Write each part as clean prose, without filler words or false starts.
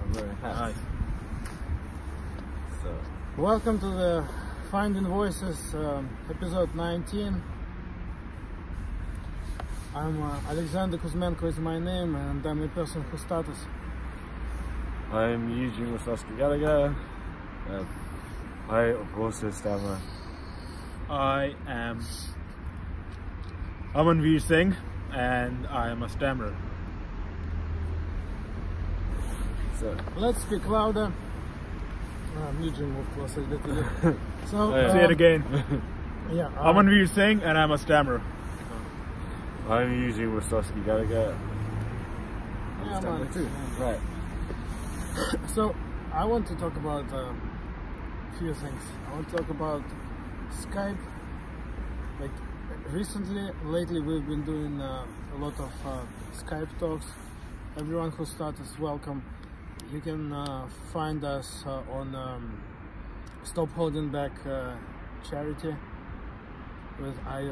I'm wearing hats. Nice. So, welcome to the Finding Voices episode 19. I'm Alexander Kuzmenko is my name, and I'm a person who status. I'm Eugene Gallagher. I also stammer. I am Amanvir Singh, and I am a stammerer. So, Let's speak louder. Eugene moved closer a little bit. So, Say it again. Yeah. Amanvir Singh, and I'm a stammerer. I'm Eugene Gallagher. Yeah, man, too. Right. So, I want to talk about a few things. I want to talk about Skype. Like, lately we've been doing a lot of Skype talks. Everyone who started is welcome. You can find us on Stop Holding Back charity with I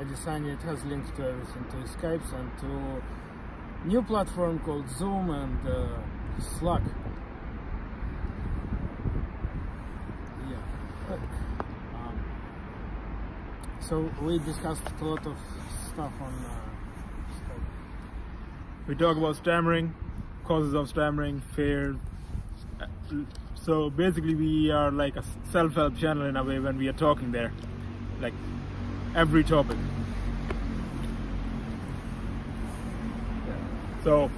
designed it. Has links to everything, to Skypes and to new platform called Zoom and Slack. Yeah. So we discussed a lot of stuff on Skype. We talk about stammering, causes of stammering, fears. So basically we are like a self-help channel in a way when we are talking there. Like every topic. So,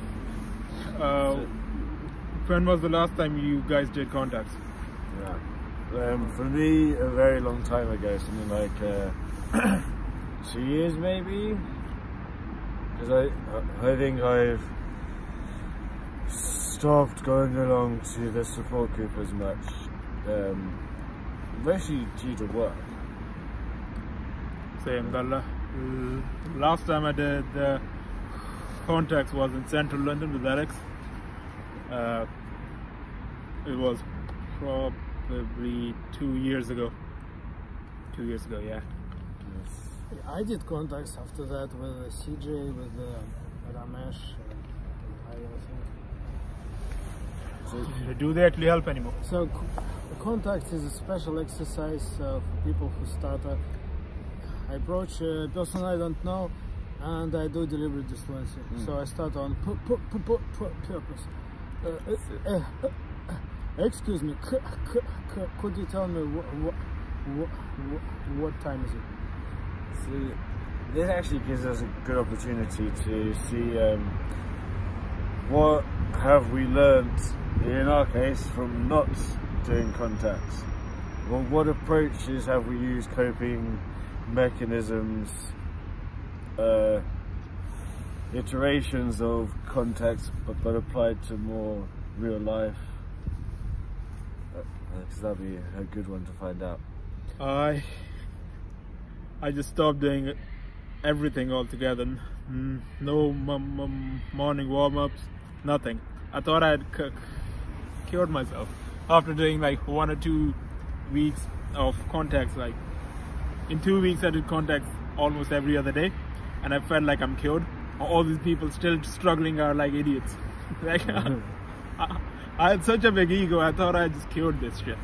when was the last time you guys did contacts? Yeah. For me, a very long time ago, something like 2 years maybe. Because I think I've stopped going along to the support group as much, mostly due to work. Same. The last time I did the contacts was in central London with Alex. It was probably 2 years ago. 2 years ago, yeah. I did contacts after that with CJ, with Ramesh, and I think. So, do they actually help anymore? So contacts is a special exercise for people who start. I approach a person I don't know, and I do deliberate disfluency. So I start on purpose. Excuse me, could you tell me what time is it? See, this actually gives us a good opportunity to see what have we learnt, in our case, from not doing contacts. Well, what approaches have we used, coping mechanisms, iterations of contacts, but applied to more real life? Because that'd be a good one to find out. I just stopped doing everything altogether. No morning warm-ups, nothing. I thought I had cured myself after doing like 1 or 2 weeks of contacts. Like in 2 weeks I did contacts almost every other day, and I felt like I'm cured. All these people still struggling are like idiots. Like I had such a big ego, I thought I just cured this shit.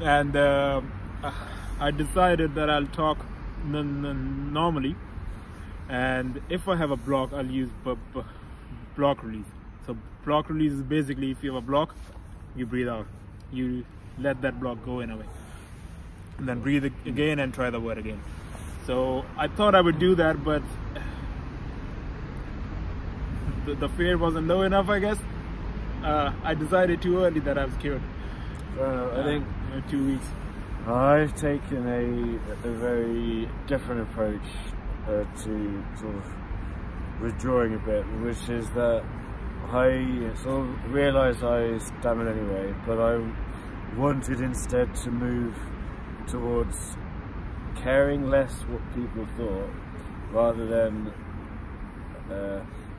And I decided that I'll talk normally, and if I have a block, I'll use block release. So block release is basically, if you have a block, you breathe out, you let that block go in a way, and then breathe again and try the word again. So I thought I would do that, but the fear wasn't low enough, I guess. I decided too early that I was cured. I think 2 weeks. I've taken a very different approach to sort of withdrawing a bit, which is that I sort of realised I stammered anyway, but I wanted instead to move towards caring less what people thought, rather than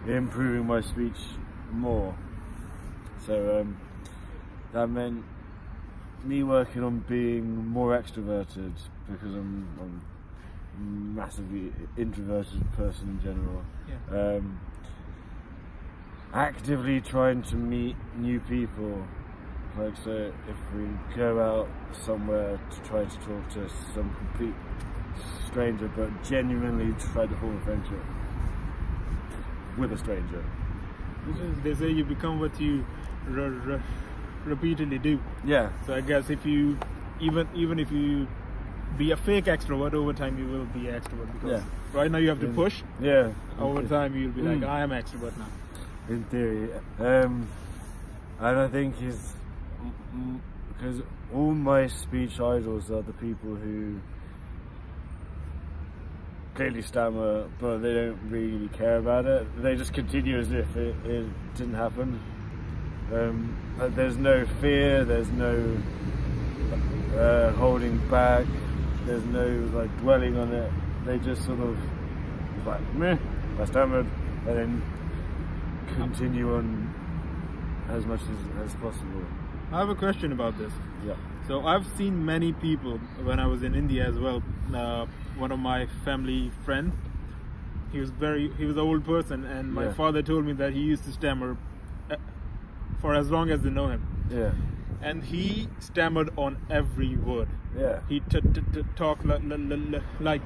improving my speech more. So that meant me working on being more extroverted, because I'm a massively introverted person in general. Yeah. actively trying to meet new people. Like, so if we go out somewhere to try to talk to some complete stranger, but genuinely try to form a friendship with a stranger. They say you become what you repeatedly do. Yeah. So I guess if you, even if you be a fake extrovert, over time you will be extrovert, because right now you have to push. Yeah. Over time you'll be like, I am extrovert now. In theory. And I think because all my speech idols are the people who clearly stammer, but they don't really care about it. They just continue as if it didn't happen. There's no fear, there's no holding back, there's no like dwelling on it. They just sort of like, meh, I stammered, and then continue on as much as possible. I have a question about this. Yeah. So I've seen many people when I was in India as well. One of my family friend, he was an old person, and my father told me that he used to stammer for as long as they know him. Yeah. And he stammered on every word. Yeah. He talked like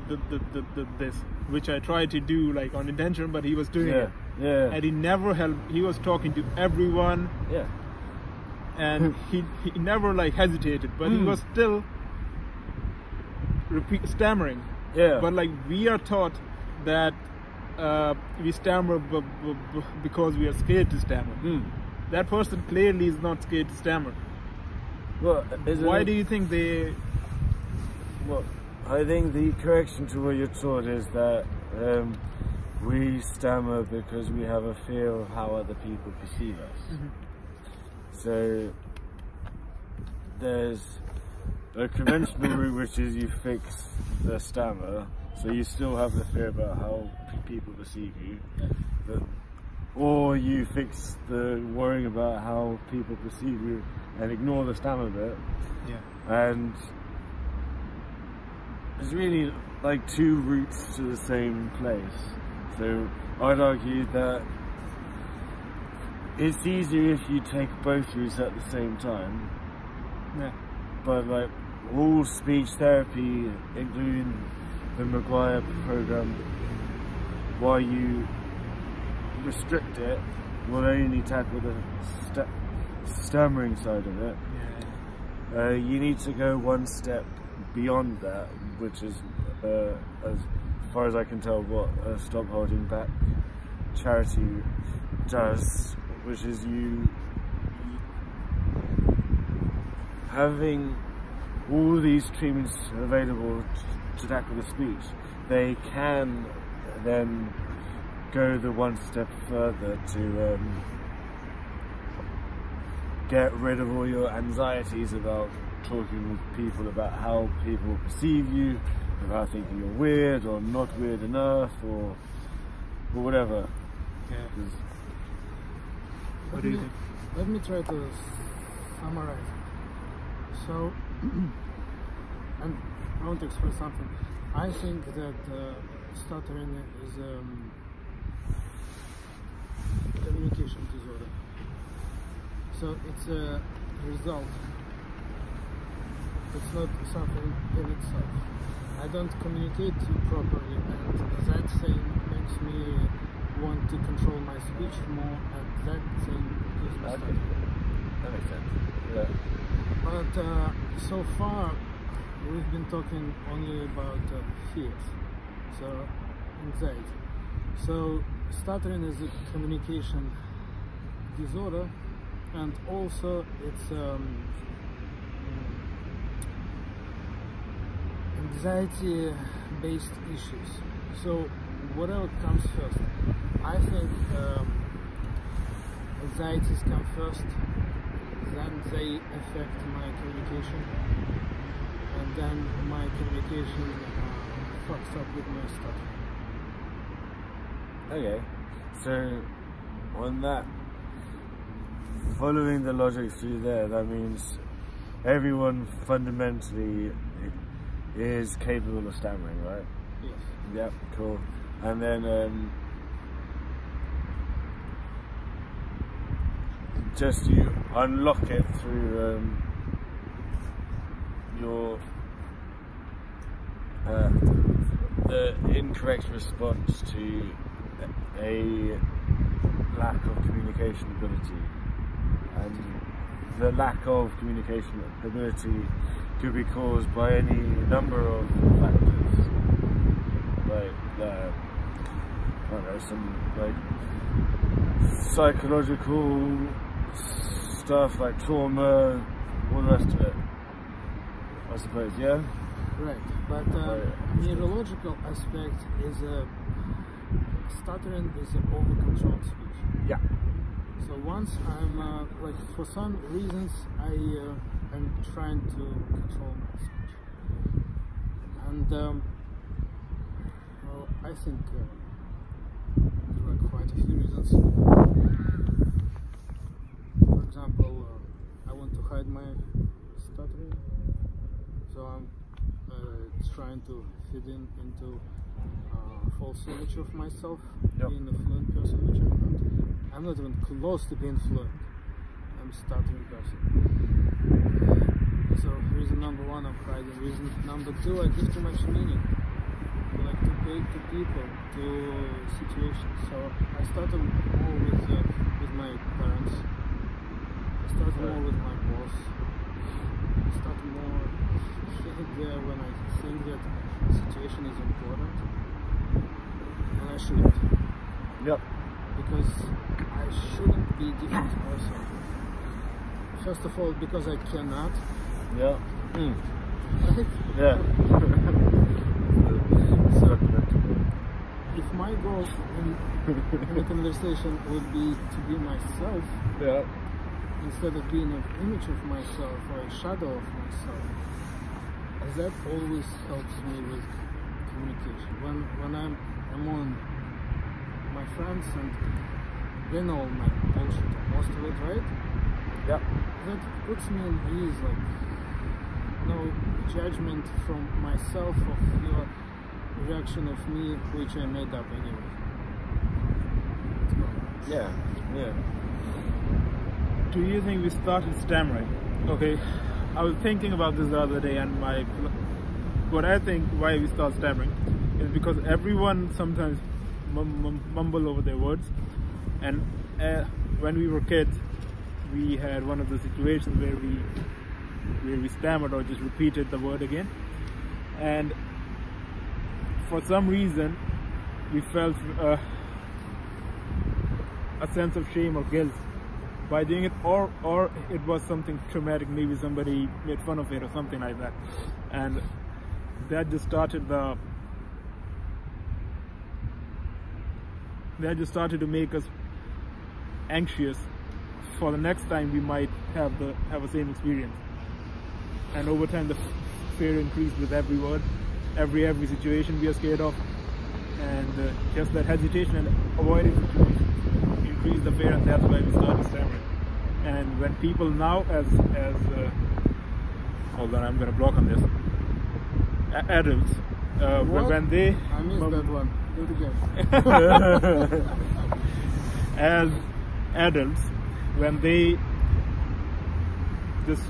this, which I tried to do like on intention, but he was doing it. Yeah. And he never helped. He was talking to everyone. Yeah. And he never like hesitated, but he was still stammering. Yeah. But like we are taught that we stammer because we are scared to stammer. That person clearly is not scared to stammer. Well, why do you think they? Well, I think the correction to what you're taught is that we stammer because we have a fear of how other people perceive us. So there's a conventional route, which is you fix the stammer, so you still have the fear about how people perceive you, or you fix the worrying about how people perceive you and ignore the stammer bit. And there's really like two routes to the same place. So I'd argue that it's easier if you take both routes at the same time. But like all speech therapy, including the Maguire program, while you restrict it, will only tackle the stammering side of it. You need to go one step beyond that, which is, as far as I can tell, what Stop Holding Back charity does, which is you having all these treatments available to tackle the speech. They can then go the one step further to get rid of all your anxieties about talking with people about how people perceive you, about thinking you're weird or not weird enough, or whatever. What do you think? Let me try to summarize it. So, and I want to express something. I think that stuttering is a communication disorder. So it's a result. It's not something in itself. I don't communicate properly, and that thing makes me want to control my speech more, and that thing gives me stuttering. That makes sense. But so far, we've been talking only about fears, so anxiety. So stuttering is a communication disorder, and also it's anxiety-based issues. So whatever comes first, I think anxieties come first, then they affect my communication, and then my communication fucks up with my stuttering. Okay, so on that, following the logic through there, that means everyone fundamentally is capable of stammering, right? Yes. Yep, cool. And then just you unlock it through your the incorrect response to a lack of communication ability, and the lack of communication ability could be caused by any number of factors, like I don't know, some like psychological stuff like trauma, all the rest of it, I suppose. Yeah. Right, but neurological aspect is stuttering is over-controlled speech. Yeah. So once I'm like, for some reasons I'm trying to control my speech, and well, I think there are quite a few reasons. For example, I want to hide my stuttering, so I'm trying to fit into false image of myself, being a fluent person, which I'm not even close to being fluent. I'm a stuttering person. So reason number one, I'm hiding. Reason number two, I give too much meaning, like to pay to people, to situations. So I started more with my parents. I started more with my boss. I started more there when I think that the situation is important, and I shouldn't. Yep. Because I shouldn't be a different person. First of all, because I cannot. Yeah. Right? Yeah. So, if my goal in the conversation would be to be myself, Yeah. instead of being an image of myself or a shadow of myself, that always helps me with communication. When I'm among my friends and they know my bullshit, most of it, right? Yeah. That puts me in ease, like no judgment from myself of your reaction of me, which I made up anyway. Yeah. Yeah. Do you think we started stammering? Okay, I was thinking about this the other day, and what I think why we start stammering is because everyone sometimes mumble over their words, and when we were kids, we had one of the situations where we stammered or just repeated the word again, and for some reason we felt a sense of shame or guilt by doing it, or it was something traumatic, maybe somebody made fun of it or something like that, and that just started to make us anxious for the next time we might have the same experience. And over time the fear increased with every word, every situation we are scared of, and just that hesitation and avoiding situations increased the fear, and that's why we started stammering. And when people now, as hold on, I'm gonna block on this. Adults, when they I missed that one. Do it again. As adults, when they just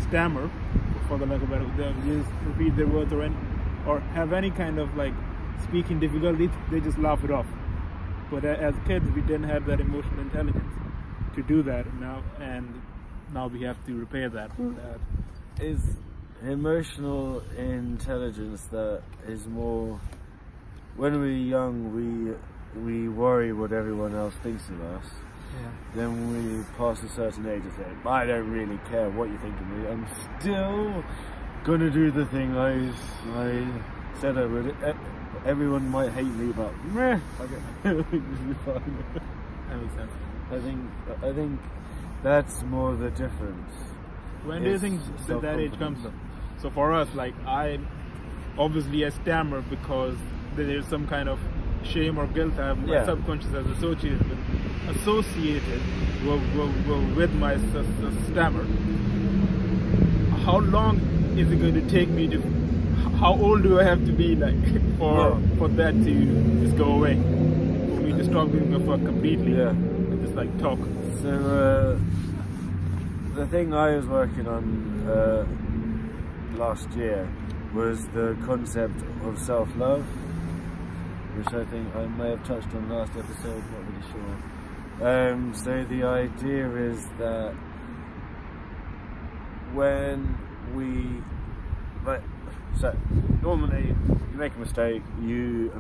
stammer, for the lack of a better, they just repeat their words or have any kind of like speaking difficulty, they just laugh it off. But as kids, we didn't have that emotional intelligence to do that now, and now we have to repair that. That is emotional intelligence that is more. When we're young, we worry what everyone else thinks of us. Yeah. Then when we pass a certain age, I say, I don't really care what you think of me. I'm still gonna do the thing I said I would. Everyone might hate me, but meh, okay. It'll be fine. That makes sense. I think that's more the difference. When do you think that age comes from? So for us, like I stammer because there is some kind of shame or guilt I have. My subconscious is associated with my stammer. How long is it going to take me to? How old do I have to be like for that to just go away? For me to stop giving a fuck completely and just like talk. So the thing I was working on last year was the concept of self-love, which I think I may have touched on last episode, not really sure. So the idea is that when we, so normally you make a mistake, you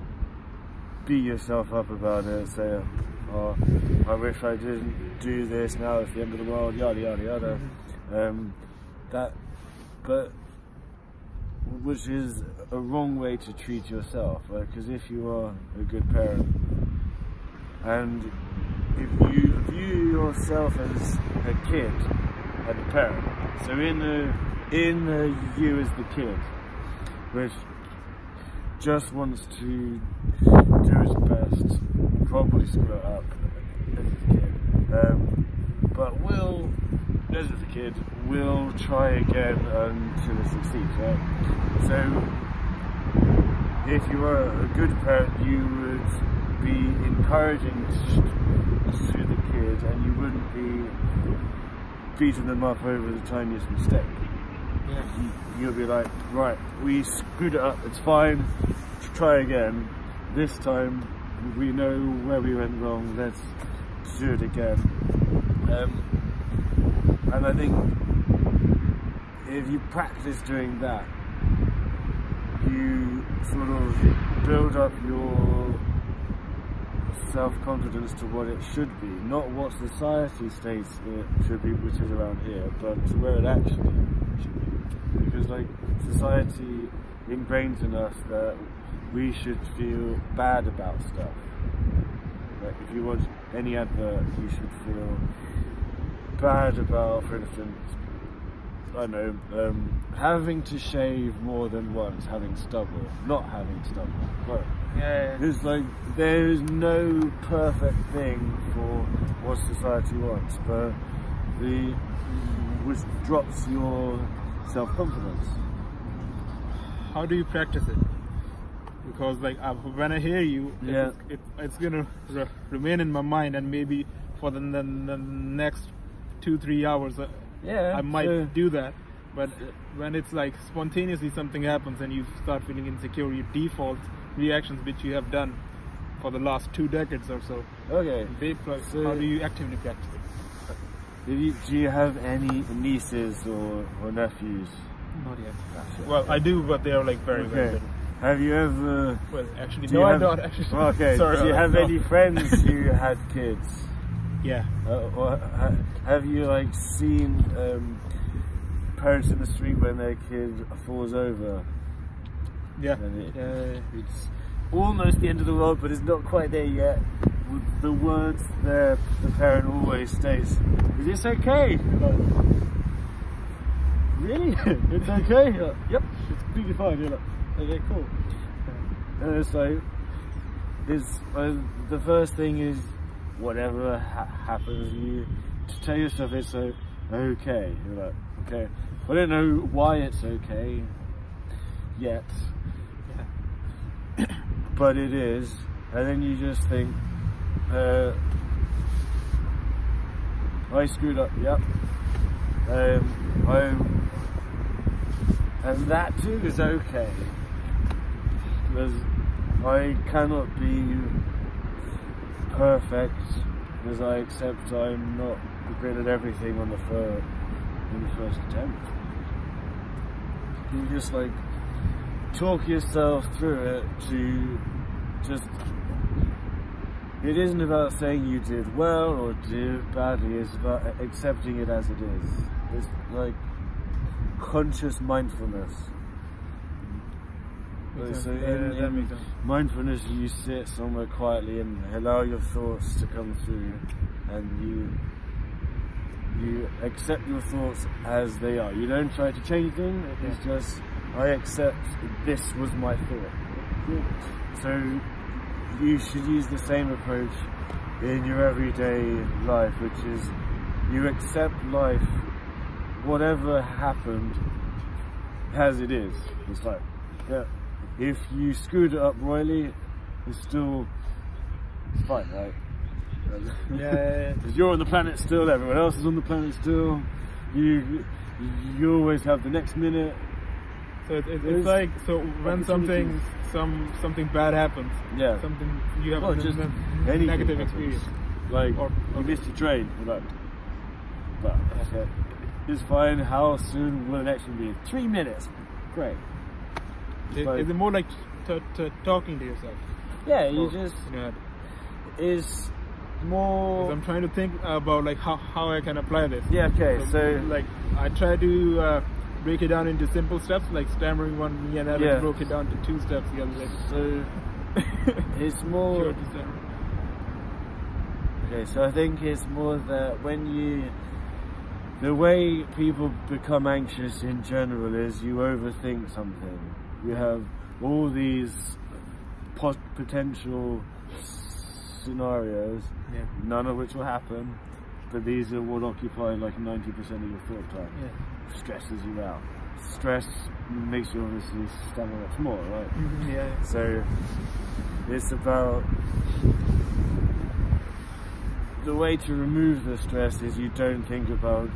beat yourself up about it, say, oh, I wish I didn't do this, now it's the end of the world, yada yada yada. But which is a wrong way to treat yourself, because if you are a good parent and if you view yourself as a kid and a parent, so in you as the kid, which just wants to do its best, probably screw it up as a kid, but will, as a kid, will try again until it succeeds, right? So if you were a good parent, you would be encouraging to the kid, and you wouldn't be beating them up over the tiniest mistake. Yeah. You'll be like, right, we screwed it up, it's fine, try again. This time we know where we went wrong, let's do it again. And I think if you practice doing that, you sort of build up your self-confidence to what it should be, not what society states it should be, which is around here, but to where it actually should be. Because like society ingrains in us that we should feel bad about stuff. Like if you watch any advert, you should feel bad about, for instance, I don't know, having to shave more than once, having stubble, not having stubble. Right. Yeah. It's like there is no perfect thing for what society wants, but which drops your self-confidence. How do you practice it? Because like when I hear you, yeah, it's gonna remain in my mind, and maybe for the next 2-3 hours, yeah, I might do that. But when it's like spontaneously something happens and you start feeling insecure, your default reactions, which you have done for the last 2 decades or so. Okay. So how do you actively practice it? Do you have any nieces or nephews? Not yet. Well, I do, but they are like very, very little. Have you ever? Well, actually, no, I'm not actually. Okay. Sorry. Do you have any friends who had kids? Yeah. Or have you like seen parents in the street when their kid falls over? Yeah. It's almost the end of the world, but it's not quite there yet. With the words there, the parent always states, "Is this okay?" Like, really? It's okay? Like, yep, it's completely fine. You're like, okay, cool. And it's like, the first thing is, whatever happens, you to tell yourself it's okay. You're like, okay, I don't know why it's okay yet, but it is. And then you just think, I screwed up, yep. And that too is okay, because I cannot be perfect, because I accept I'm not great at everything in the first attempt. You just like talk yourself through it to just. It isn't about saying you did well or did badly. It's about accepting it as it is. It's like conscious mindfulness. So in mindfulness, you sit somewhere quietly and allow your thoughts to come through, and you accept your thoughts as they are. You don't try to change them. It's just, I accept this was my thought. So you should use the same approach in your everyday life, which is you accept life, whatever happened, as it is. It's like, yeah, if you screwed it up royally, it's fine, right? Yeah. Because you're on the planet still, everyone else is on the planet still. You always have the next minute. So it's like, so when something bad happens, Yeah. something you have Well, a just negative anything experience. Like, Or- you missed your train, you're like, well, okay, it's fine, how soon will the next one be? 3 minutes, great. Is it more like talking to yourself? Yeah, you Or- just, Yeah. is more, 'Cause I'm trying to think about like how I can apply this. yeah, okay, so, like I try to break it down into simple steps, like stammering one me and Alex Yeah. broke it down to 2 steps the other day. so, it's more, Sure to say. okay, so I think it's more that the way people become anxious in general is you overthink something. You have all these potential scenarios, Yeah. none of which will happen, but these will occupy like 90% of your thought time. Yeah. Stresses you out. Stress makes you obviously stammer much more, right? Yeah. So it's about, the way to remove the stress is you don't think about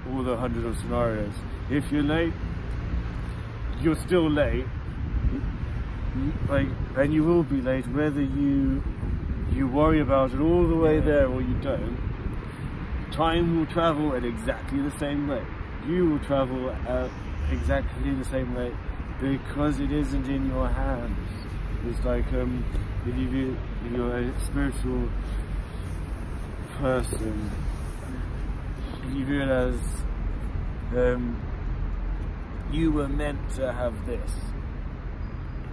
all the hundreds of scenarios. If you're late, you're still late, like, and you will be late whether you worry about it all the way there or you don't. Time will travel at exactly the same rate. You will travel at exactly the same rate because it isn't in your hands. It's like if you're a spiritual person, you realize you were meant to have this.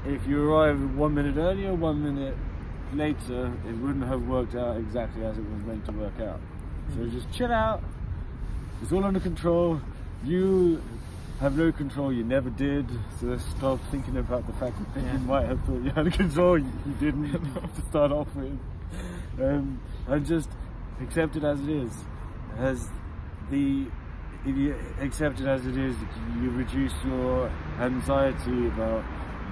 If you arrived 1 minute earlier, 1 minute later, it wouldn't have worked out exactly as it was meant to work out. So just chill out. It's all under control. You have no control. You never did. So stop thinking about the fact that you might have thought you had control. You didn't to start off with. And just accept it as it is. If you accept it as it is, you reduce your anxiety about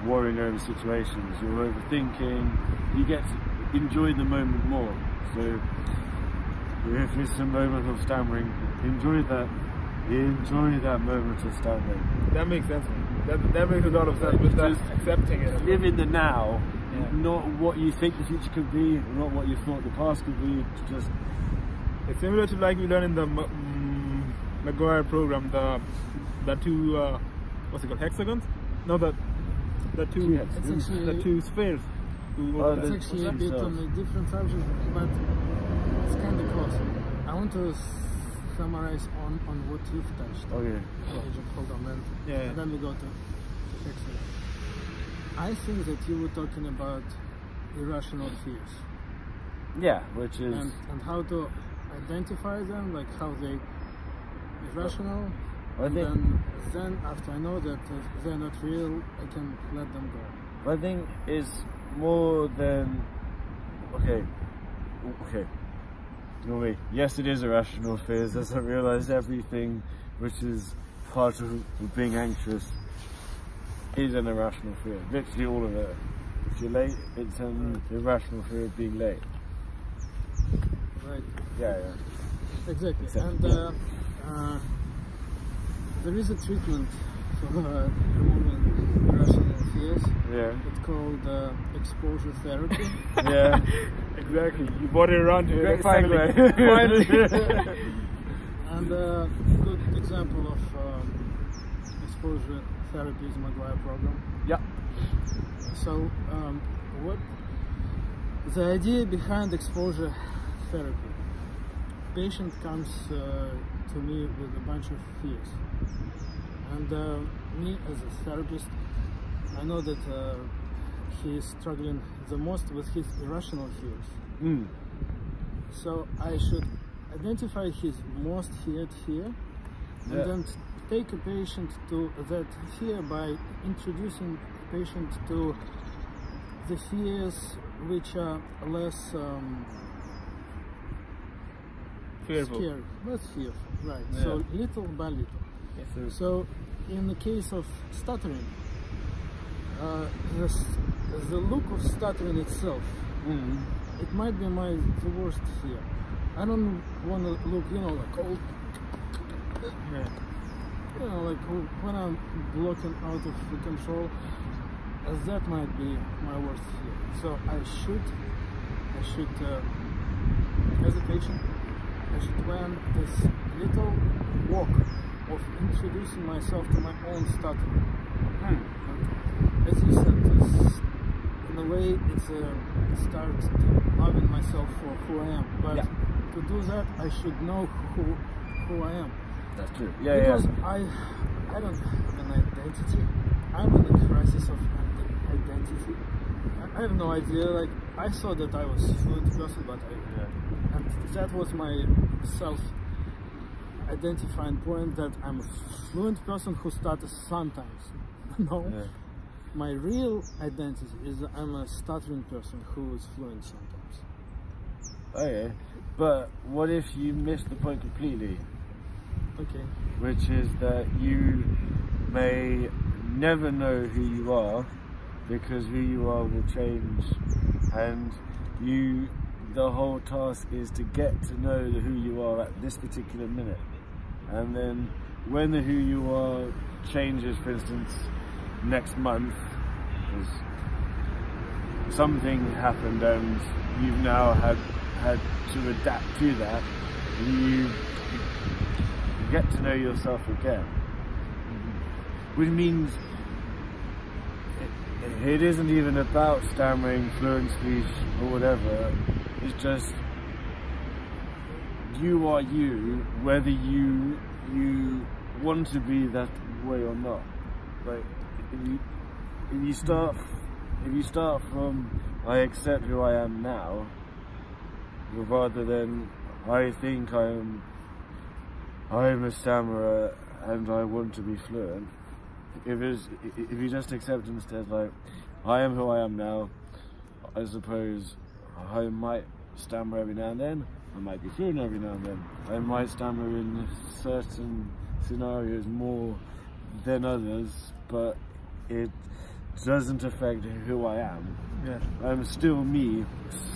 worrying over situations. You're overthinking. You get to enjoy the moment more. So if it's a moment of stammering, enjoy that. Enjoy that moment of stammering. That makes sense. That makes a lot of sense. With that, accepting it. Live in the now, Yeah. not what you think the future could be, not what you thought the past could be. Just It's similar to like we learned in the McGuire program, the two what's it called, hexagons? No, the two It's actually- the two spheres. Oh, It's the- actually a bit themselves. on a different subject, but it's kind of close. I want to summarize on what you've touched. okay. Hold on, then. Yeah. And then we go to Shakespeare. I think that you were talking about irrational fears Yeah, which is and how to identify them, like how they irrational. I And think then after I know that they're not real, I can let them go. I think it's more than okay. You know me. Yes, it is irrational fears. As I realise, everything which is part of being anxious is an irrational fear. Literally all of it. If you're late, it's an irrational fear of being late. Right. Yeah. Exactly. Exactly. And there is a treatment for removing irrational fears. Yeah. It's called exposure therapy. Yeah. Exactly. You brought it around to Great it. Finally. segue. Finally. And a good example of exposure therapy is McGuire program. Yeah. So, what the idea behind exposure therapy? Patient comes to me with a bunch of fears, and me as a therapist, I know that he is struggling the most with his irrational fears. Mm. So I should identify his most feared fear, and Yeah. then take a patient to that fear by introducing the patient to the fears which are less Fearful. scary, less fearful, right? Yeah. So little by little. Yes. So in the case of stuttering, the look of stuttering itself Mm. it might be the worst fear. I don't want to look, like old. Yeah. Like when I'm blocking out of the control, as that might be my worst fear. So I should hesitation. I should plan this little walk of introducing myself to my own stutter. As you said, in a way, it's start loving myself for who I am. But to do that, I should know who I am. That's true. Because I don't have an identity. I'm in a crisis of identity. I have no idea. Like, I thought that I was a fluent person, but and that was my self-identifying point, that I'm a fluent person who stutters sometimes. No. Yeah. My real identity is that I'm a stuttering person who is fluent sometimes. Okay, but what if you miss the point completely? Okay. Which is that you may never know who you are, because who you are will change, and the whole task is to get to know who you are at this particular minute, and then when the who you are changes, for instance, next month, because something happened and you've now had to adapt to that, you get to know yourself again, which means it isn't even about stammering, fluent speech or whatever. It's just you are you, whether you want to be that way or not. Like, if you start from I accept who I am now, rather than I think I'm a stammerer and I want to be fluent. If you just accept instead, like, I am who I am now, I suppose I might stammer every now and then, I might be fluent every now and then, I might stammer in certain scenarios more than others, but it doesn't affect who I am. Yeah. I'm still me,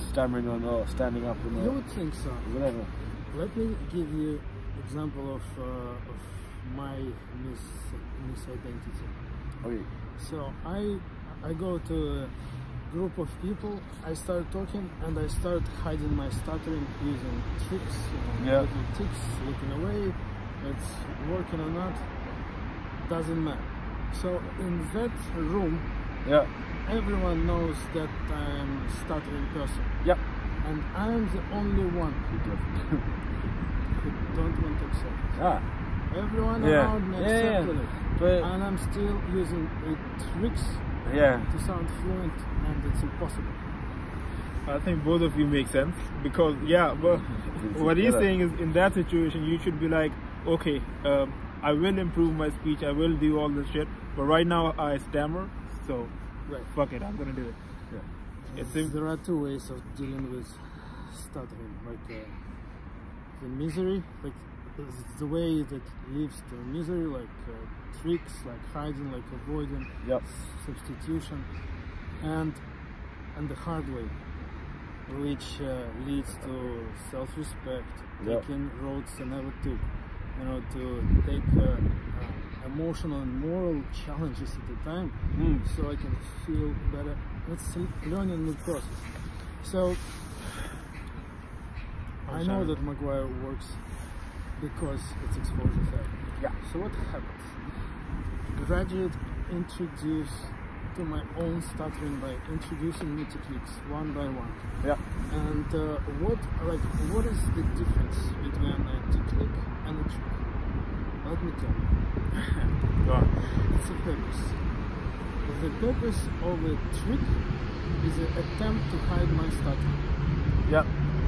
stammering or not, standing up or not. You would think so. Whatever. Let me give you example of my misidentity. Okay. So I go to a group of people, I start talking, and I start hiding my stuttering using tricks, little tics, looking away. It's working or not, doesn't matter. So in that room, everyone knows that I'm a stuttering person. Yep. And I'm the only one who don't want to accept it. Everyone around me accepted it. But and I'm still using tricks to sound fluent, and it's impossible. I think both of you make sense, because but what he's saying is, in that situation you should be like, okay, I will improve my speech, I will do all this shit, but right now I stammer, so fuck it, I'm gonna do it. There are two ways of dealing with stuttering, like the misery, like the way that leads to misery, like tricks, like hiding, like avoiding, substitution, and the hard way, which leads to self-respect, taking roads I never took, to take emotional and moral challenges at the time, so I can feel better. It's a learning process. So I know that Maguire works because it's exposure therapy. So what happens? Gradually introduce to my own stuttering by introducing new techniques one by one. And what is the difference between a technique and a trick? Let me tell you. It's a purpose. The purpose of a trick is an attempt to hide my stuttering.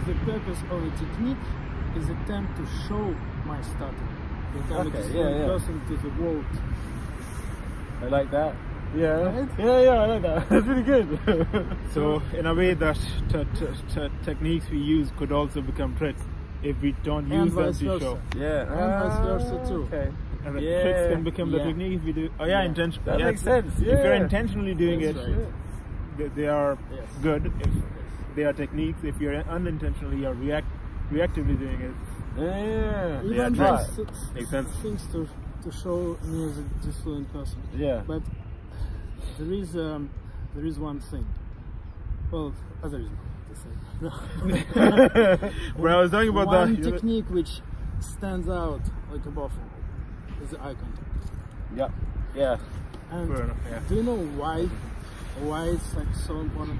The purpose of a technique is an attempt to show my stuttering. That I'm a person to the world. I like that. Right? I like that. That's really good. So in a way, that techniques we use could also become tricks if we don't use them to show. And vice versa too. Okay. And the tricks can become the technique if we do. Intention. That makes sense. If you're intentionally doing it, they are good. they are techniques. If you're unintentionally or reactively doing it, Even right. those Makes sense. things to show me as a disfluent person. Yeah. But there is one thing. Well, other reason to say. When I was talking about one the technique which stands out like above all is the eye contact. Yeah. Yeah. And Fair enough, yeah. do you know why it's like so important?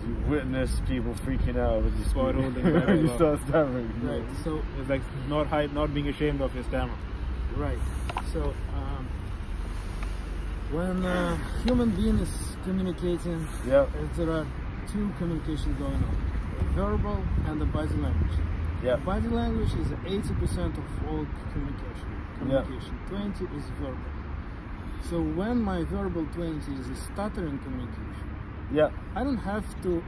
You witness people freaking out when you Spot speak. holding back when as you well. start stammering. Right. So it's like not being ashamed of your stammer. right. So when a human being is communicating, Yeah. there are two communications going on: verbal and the body language. Yeah. Body language is 80% of all communication. Yeah. 20 is verbal. So when my verbal 20 is a stuttering communication, Yeah. I don't have to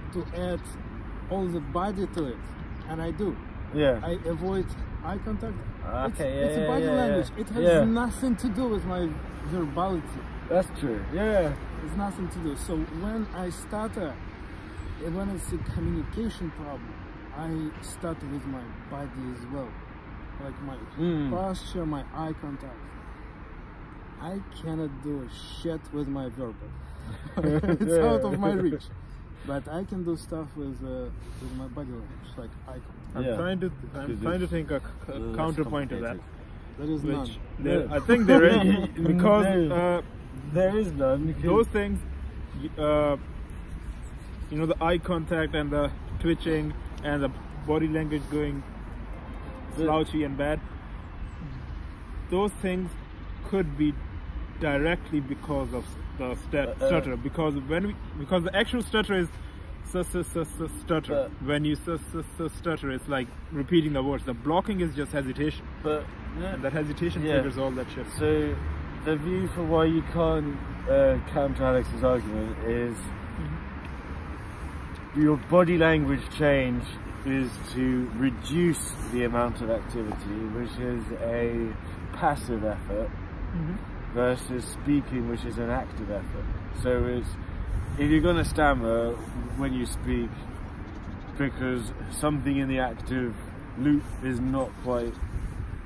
add all the body to it, and I do. Yeah. I avoid eye contact. Okay, It's a body language. It has Yeah. nothing to do with my verbality. That's true. Yeah. It's nothing to do. So when I stutter, when it's a communication problem, I stutter with my body as well, like my posture, my eye contact. I cannot do a shit with my verbal. It's out of my reach. But I can do stuff with my body language, like eye contact. Yeah. I'm trying to think a counterpoint to that. There is none. Which I think there is because there is none. because- those things, the eye contact and the twitching and the body language going slouchy and bad. Those things could be directly because of the stutter. Because the actual stutter is stutter. When you stutter, it's like repeating the words. The blocking is just hesitation, But and that hesitation Yeah. triggers all that shit. so the view for why you can't counter Alex's argument is your body language change is to reduce the amount of activity, which is a passive effort, versus speaking, which is an active effort. So it's, if you're going to stammer when you speak because something in the active loop is not quite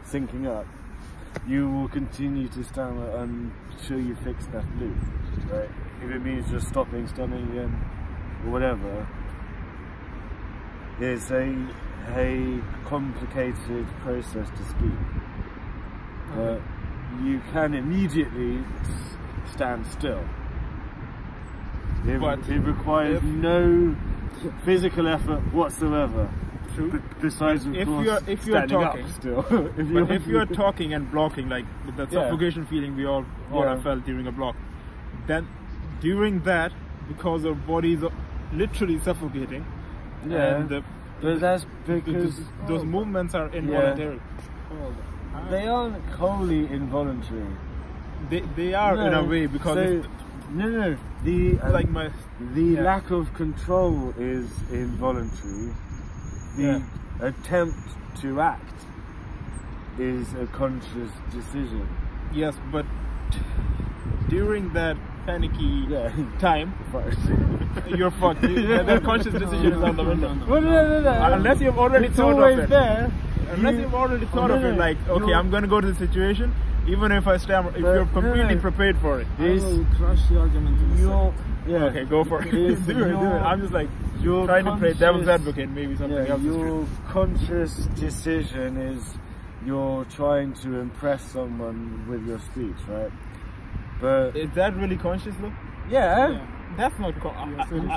syncing up, you will continue to stammer until you fix that loop, right? If it means just stopping stammering again or whatever, it's a complicated process to speak. But you can immediately stand still. It requires no physical effort whatsoever. True. Besides, of course, if you're standing talking, up still. if you're talking and blocking, like with that Yeah. suffocation feeling we all have felt during a block, then during that, because our bodies are literally suffocating, and but that's because those movements are involuntary. they aren't wholly involuntary. They are in a way because the lack of control is involuntary. The attempt to act is a conscious decision. yes, but during that panicky time, you're fucked. That conscious decision is on the window. No. Unless you've already It's thought always of it. there. Unless you've already thought of it, like, okay, I'm going to go to the situation, even if I stammer, if you're completely prepared for it. I will crush the argument in a second. Okay, go for it. do it. I'm just like Your trying to play devil's conscious- advocate, maybe something else is Your true. conscious decision is you're trying to impress someone with your speech, right? But Is that really conscious though? yeah. That's not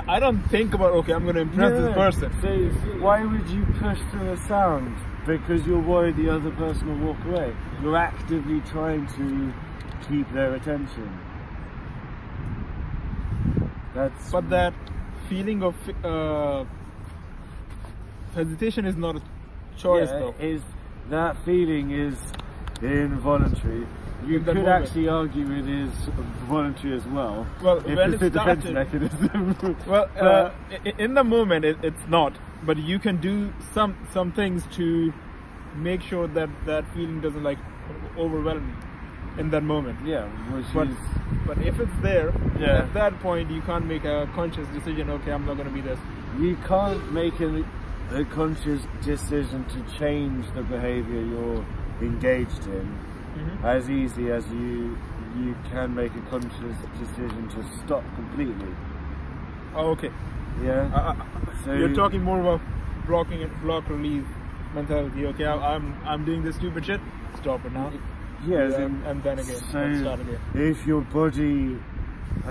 I don't think about, okay, I'm going to impress this person. So why would you push through a sound? Because you're worried the other person will walk away. You're actively trying to keep their attention. But that feeling of hesitation is not a choice though. That feeling is involuntary. You In the could moment. actually argue it is voluntary as well. Well, if when it's it a defense started- mechanism. Well, in the moment it's not, but you can do some things to make sure that that feeling doesn't like overwhelm you in that moment. Yeah, which But is but if it's there, Yeah. at that point you can't make a conscious decision. Okay, I'm not going to be this. you can't make a conscious decision to change the behaviour you're engaged in as easy as you can make a conscious decision to stop completely. Oh, okay. Yeah. So you're talking more about blocking and block release mentality. Okay, I'm doing this stupid shit. Stop it now. Yes, and then again. So start again. if your body,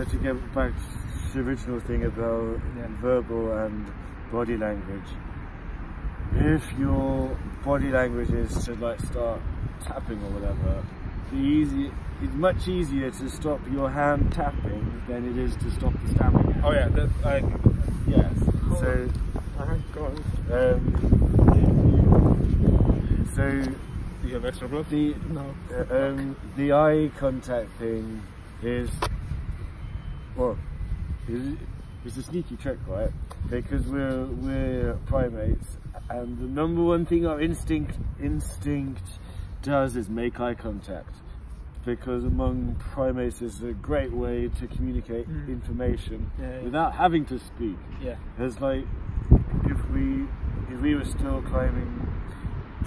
to get back to the original thing about verbal and body language, if your body language is to like start tapping or whatever, it's much easier to stop your hand tapping than it is to stop the stammering. Oh yeah, yes. So, so do you have extra gloves? The eye contact thing is, well, it's a sneaky trick, right? Because we're primates, and the number one thing our instinct does is make eye contact. Because among primates is a great way to communicate information without having to speak. Yeah. It's like if we were still climbing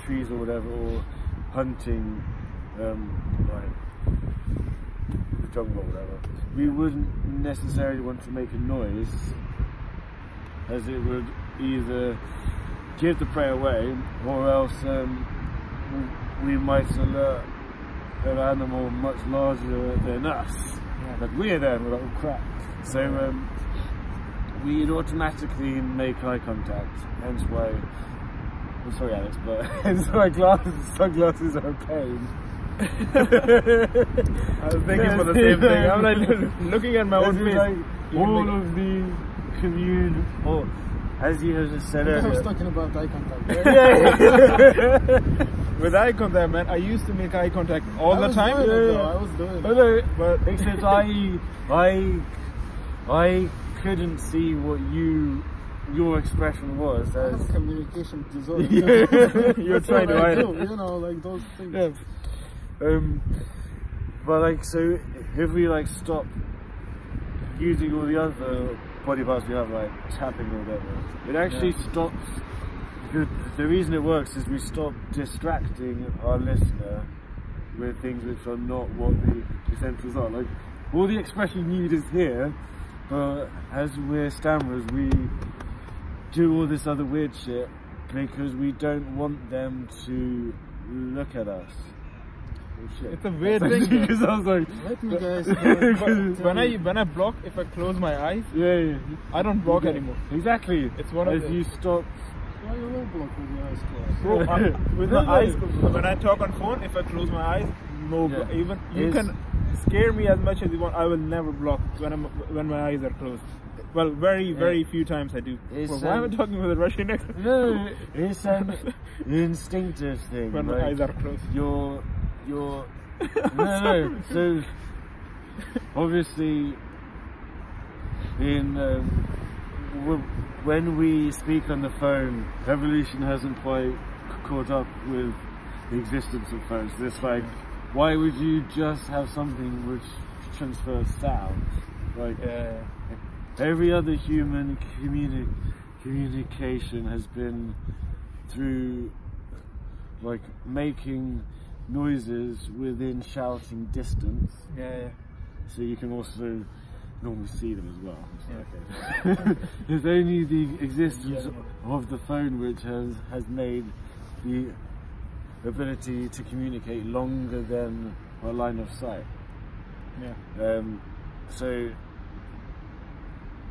trees or whatever, or hunting like the jungle or whatever, we wouldn't necessarily want to make a noise, as it would either give the prey away or else we might alert an animal much larger than us, but we're there and we're like, oh crap. So we'd automatically make eye contact, hence why, I'm sorry Alex, but hence why sunglasses are a pain. I was thinking for the same thing. I'm like looking at my own face. Like all of the or as you have just said earlier. I was talking about eye contact. With eye contact, man, I used to make eye contact all the time. I was doing it. But except I couldn't see what your expression was. I have communication disorder. You're trying to hide it. You know, like those things. Yeah. But like, so if we like stop using all the other body parts we have, like tapping or whatever, it actually stops. The reason it works is we stop distracting our listener with things which are not what the essentials are. Like, all the expression you need is here, but as we're stammerers, we do all this other weird shit because we don't want them to look at us. Oh, shit. It's a weird thing. Because I was like, let me guys. when I block, if I close my eyes, yeah. I don't block anymore. Exactly. It's one of as you stop. Why you will block with your eyes closed? With my eyes closed. When I talk on phone, if I close my eyes, no block. Even you can scare me as much as you want. I will never block when my eyes are closed. Well, very few times I do. Why am I talking with a Russian accent? No, it's an instinctive thing. When my eyes are closed. You're no. So obviously, when we speak on the phone, evolution hasn't quite caught up with the existence of phones. It's like, why would you just have something which transfers sound? Like every other human communication has been through like making noises within shouting distance. So you can also normally see them as well. Okay. It's only the existence of the phone which has made the ability to communicate longer than a line of sight. So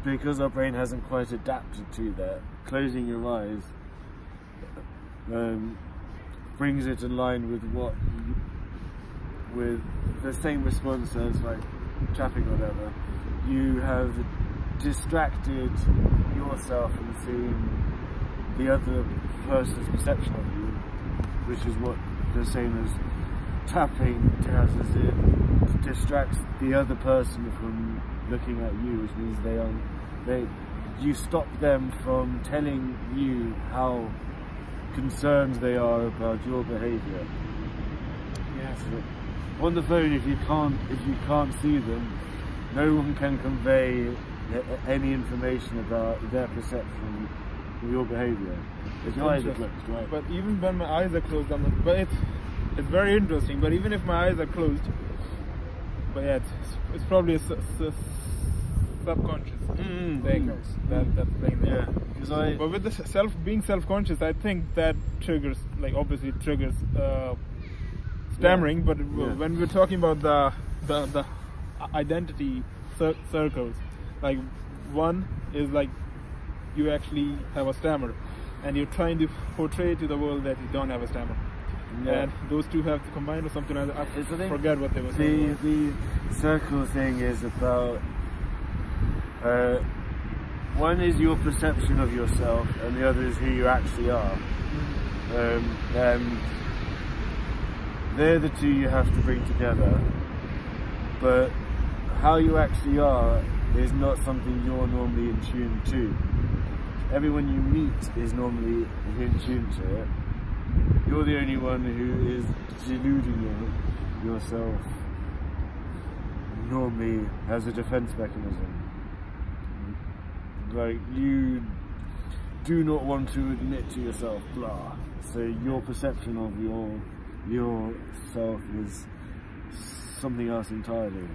because our brain hasn't quite adapted to that, closing your eyes brings it in line with the same response as like tapping or whatever. You have distracted yourself from seeing the other person's perception of you, which is what the same as tapping does, is it distracts the other person from looking at you, which means you stop them from telling you how concerned they are about your behaviour. So on the phone, if you can't see them, no one can convey any information about their perception of your behaviour. If your eyes are closed, right? But even when my eyes are closed, but it's very interesting. But even if my eyes are closed, but yeah, it's probably a subconscious thing that's playing there. Yeah, but with the being self-conscious, I think that triggers, like obviously it triggers stammering. Yeah. But when we're talking about the identity circles, like one is like you actually have a stammer, and you're trying to portray to the world that you don't have a stammer. Yeah. And those two have to combine or something. I forget what they were saying. The circle thing is about one is your perception of yourself, and the other is who you actually are. And they're the two you have to bring together. But how you actually are is not something you're normally in tune to. Everyone you meet is normally in tune to it. You're the only one who is deluding yourself normally as a defense mechanism. Like, you do not want to admit to yourself, blah. So your perception of yourself is something else entirely.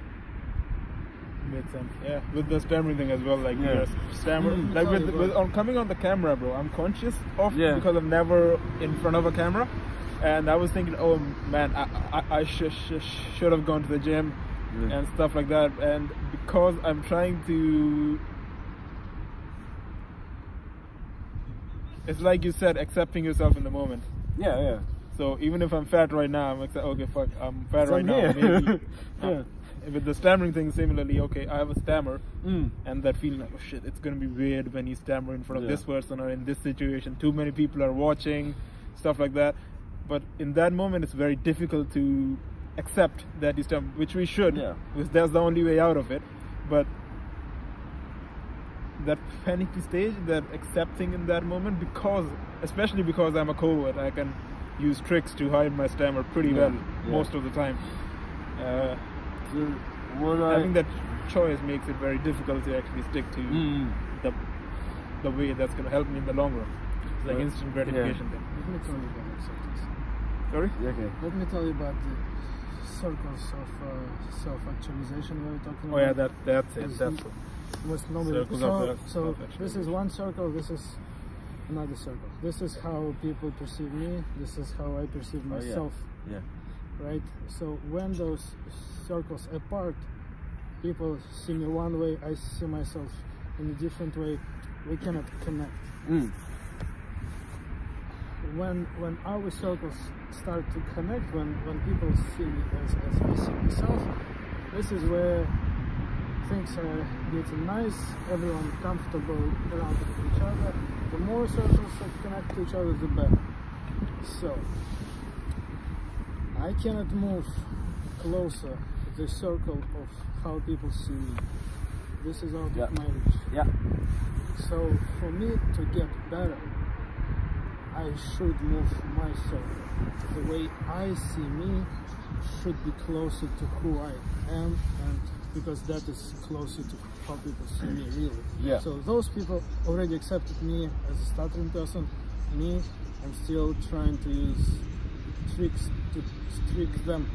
Makes sense. Yeah, with the stammering thing as well, like stammer, like with on coming on the camera, bro. I'm conscious of because I'm never in front of a camera, and I was thinking, oh man, I should have gone to the gym and stuff like that, and because I'm trying to, it's like you said, accepting yourself in the moment. Yeah, yeah. So even if I'm fat right now, I'm like, okay, fuck, I'm fat right now. Maybe. With the stammering thing, similarly, okay, I have a stammer, and that feeling like, oh shit, it's gonna be weird when you stammer in front of this person or in this situation. Too many people are watching, stuff like that. But in that moment, it's very difficult to accept that you stammer, which we should, because that's the only way out of it. But that panicky stage, that accepting in that moment, especially because I'm a covert, I can use tricks to hide my stammer pretty well most of the time. I think that choice makes it very difficult to actually stick to the way that's going to help me in the long run. It's like instant gratification thing. Let me tell you about circles. Sorry? Okay. Let me tell you about the circles of self-actualization we were talking about. Oh yeah, that's it. That's most normally. So this is one circle, this is another circle. This is how people perceive me, this is how I perceive myself. Yeah. Right? So when those circles apart, people see me one way, I see myself in a different way, we cannot connect. When our circles start to connect, when people see me as I see myself, this is where things are getting nice, everyone comfortable around each other. The more circles that connect to each other, the better. So I cannot move closer to the circle of how people see me. This is out of my reach. Yeah. So for me to get better, I should move my circle. The way I see me should be closer to who I am, and because that is closer to how people see me really. Yeah. So those people already accepted me as a stuttering person. Me, I'm still trying to use tricks to trick them.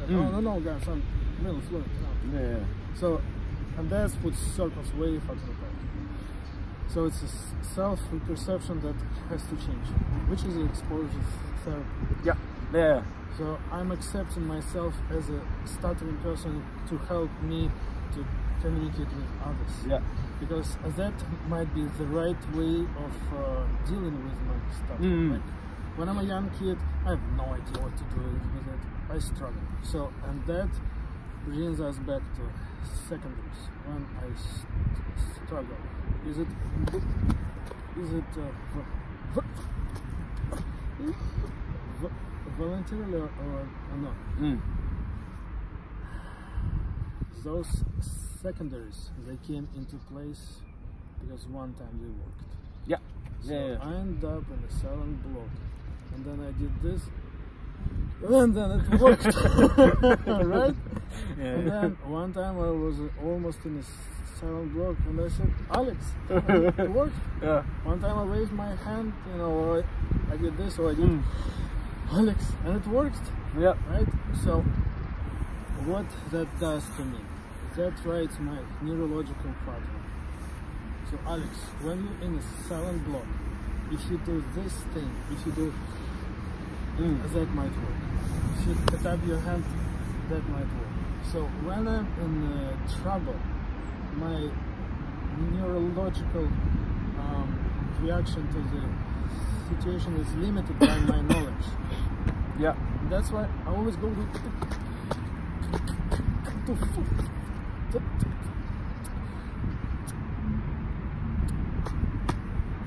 No, guys, I'm really fluent now. Yeah. So, and that's puts circles way further apart. So it's a self-perception that has to change, which is exposure therapy. Yeah. Yeah. So I'm accepting myself as a stuttering person to help me to communicate with others. Yeah. Because that might be the right way of dealing with my stuttering. Like, when I'm a young kid, I have no idea what to do with it. I struggle. So, and that brings us back to secondaries. When I struggle, is it voluntarily or not? Those secondaries, they came into place because one time they worked. Yeah. So I ended up in a silent block, and then I did this, and then it worked. Right? Yeah. And then one time I was almost in a silent block, and I said, Alex, it worked. Yeah. One time I raised my hand, you know, or I did this, or I did Alex, and it worked. Yeah. Right? So, what that does to me, that writes my neurological pattern. So, Alex, when you're in a silent block, if you do this thing, if you do that might work. If you tap your hand, that might work. So when I'm in trouble, my neurological reaction to the situation is limited by my knowledge. Yeah. That's why I always go to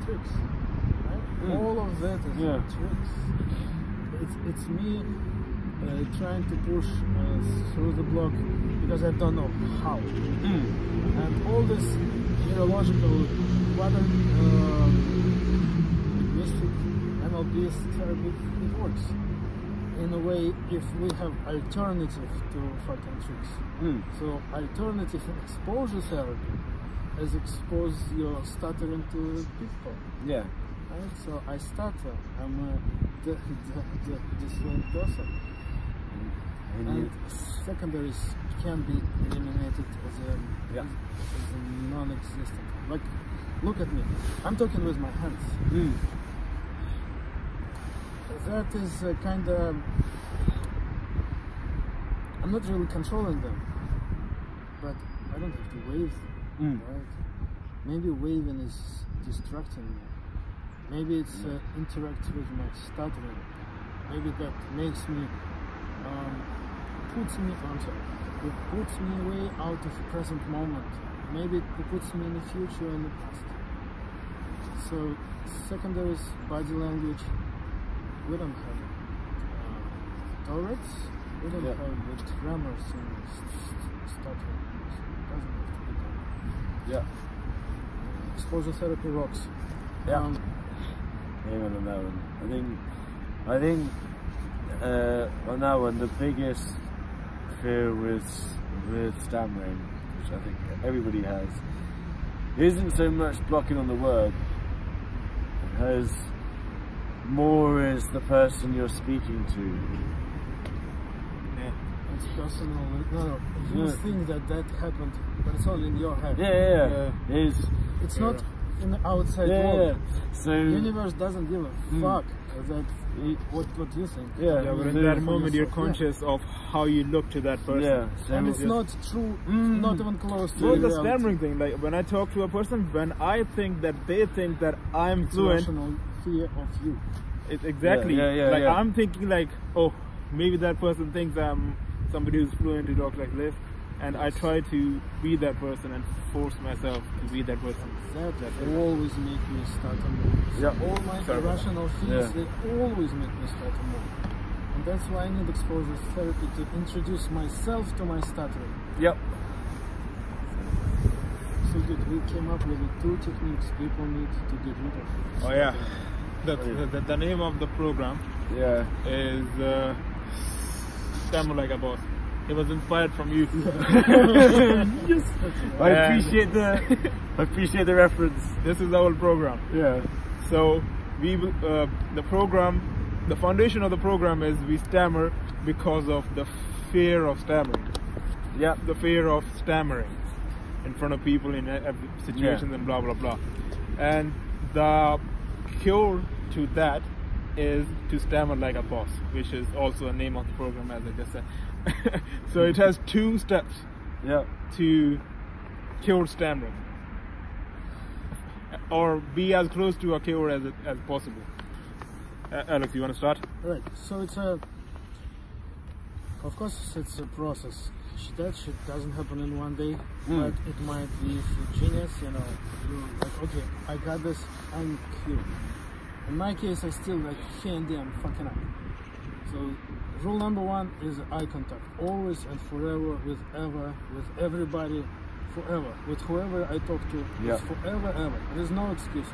tricks. Right? All of that is tricks. It's me trying to push through the block because I don't know how. And all this neurological pattern, linguistic, NLP therapy, it works. In a way, if we have alternative to fucking tricks. So alternative exposure therapy is expose your stuttering to people. Yeah. Right? So I stutter. I'm the same person. And secondaries can be eliminated as a non-existent. Like, look at me. I'm talking with my hands. That is kind of. I'm not really controlling them, but I don't have to wave. Right? Maybe waving is distracting me. Maybe it's interacts with my stuttering. Maybe that makes me. Puts me away out of the present moment. Maybe it puts me in the future and the past. So secondaries, body language, we don't have Tourette's, we don't have the tremors and stuttering. It doesn't have to be done. Yeah. Exposure therapy rocks. Yeah. Amen on that one. I think on that one, the biggest fear with stammering, which I think everybody has, isn't so much blocking on the word, as more is the person you're speaking to. Yeah. It's personal. No, you think that happened, but it's all in your head. Yeah. It's not in the outside world. So universe doesn't give a fuck that what you think. But in that moment you're conscious of how you look to that person. And it's not true, not even close to the stammering thing, like when I talk to a person, when I think that they think that I'm fluent, rational fear of you. Exactly. I'm thinking like, oh, maybe that person thinks I'm somebody who's fluent to talk like this, and I try to be that person and force myself to be that person. That always make me start a move. All my irrational fears, they always make me start a move. And that's why I need exposure therapy to introduce myself to my stuttering. Yep. So good, we came up with the 2 techniques people need to get rid of. Oh yeah. The name of the program is Stammer Like a Boss. It was inspired from you. Yes. I appreciate the reference. This is our program. Yeah. So the foundation of the program is we stammer because of the fear of stammering. Yeah. The fear of stammering in front of people in every situations and blah blah blah. And the cure to that is to stammer like a boss, which is also a name of the program, as I just said. So it has 2 steps to cure stammering, or be as close to a cure as possible. Alex, you want to start? Right. So it's of course it's a process. That shit doesn't happen in one day, but it might be if you're genius, you know, you're like, okay, I got this, I'm cured. In my case, I still like here and there I'm fucking up. So rule number 1 is eye contact, always and forever, with everybody, forever, with whoever I talk to, it's forever, ever. There's no excuses.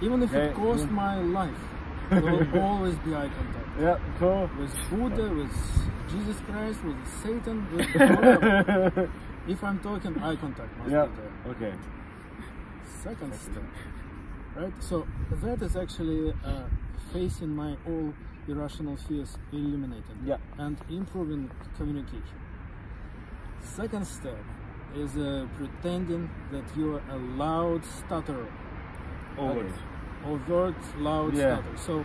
Even if it cost my life, Will always be eye contact. Yeah, cool. With Buddha, with Jesus Christ, with Satan, with whatever. If I'm talking, eye contact must be there. Okay. Second step, right? So that is actually facing my all irrational fears, eliminating and improving communication. Second step is pretending that you're a loud stutterer. Always. Overt, loud stutter. So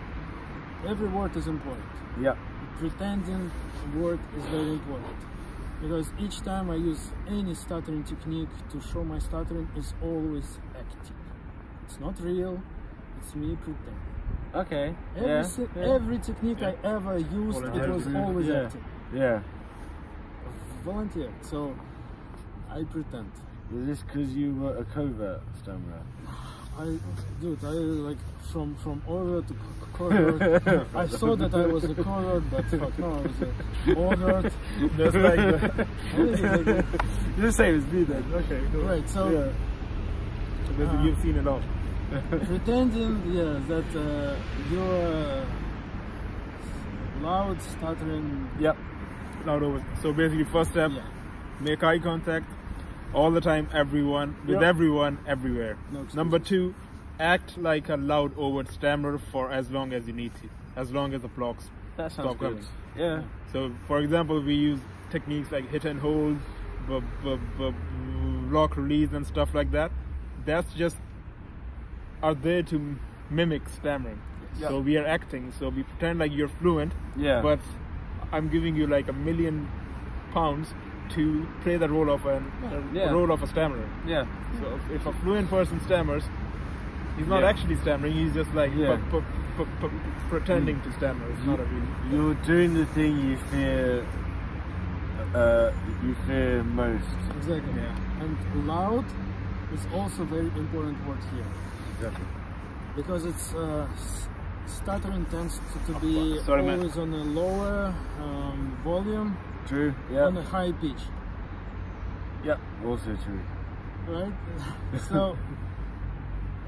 every word is important. Yeah. Pretending word is very important. Because each time I use any stuttering technique to show my stuttering is always acting. It's not real, it's me pretending. Okay. Every technique I ever used, it was always acting. Yeah. Volunteer. So I pretend. Is this because you were a covert stammerer? I like from overt to covert. I saw that I was a covert, but fuck no, I was a overt. Just like that. The same as me then. Okay, cool. Right, so you've seen it all. Pretending, that you're loud, stuttering. Yep. Loud over. So basically, first step, make eye contact all the time, everyone, with everyone, everywhere. No Number 2, act like a loud, overt stammerer for as long as you need to, as long as the blocks stop coming. Yeah. So, for example, we use techniques like hit and hold, lock release and stuff like that. That's just are there to mimic stammering. So we are acting, so we pretend like you're fluent, but I'm giving you like £1 million to play the role of role of a stammerer. Yeah. So if a fluent person stammers, he's not actually stammering. He's just like pretending to stammer. It's not a real. You're doing the thing you fear. You fear most. Exactly. Yeah. And loud is also very important word here. Exactly. Because it's stuttering tends to be always on a lower volume. True. Yeah. On a high pitch. Yeah. Also true. Right. So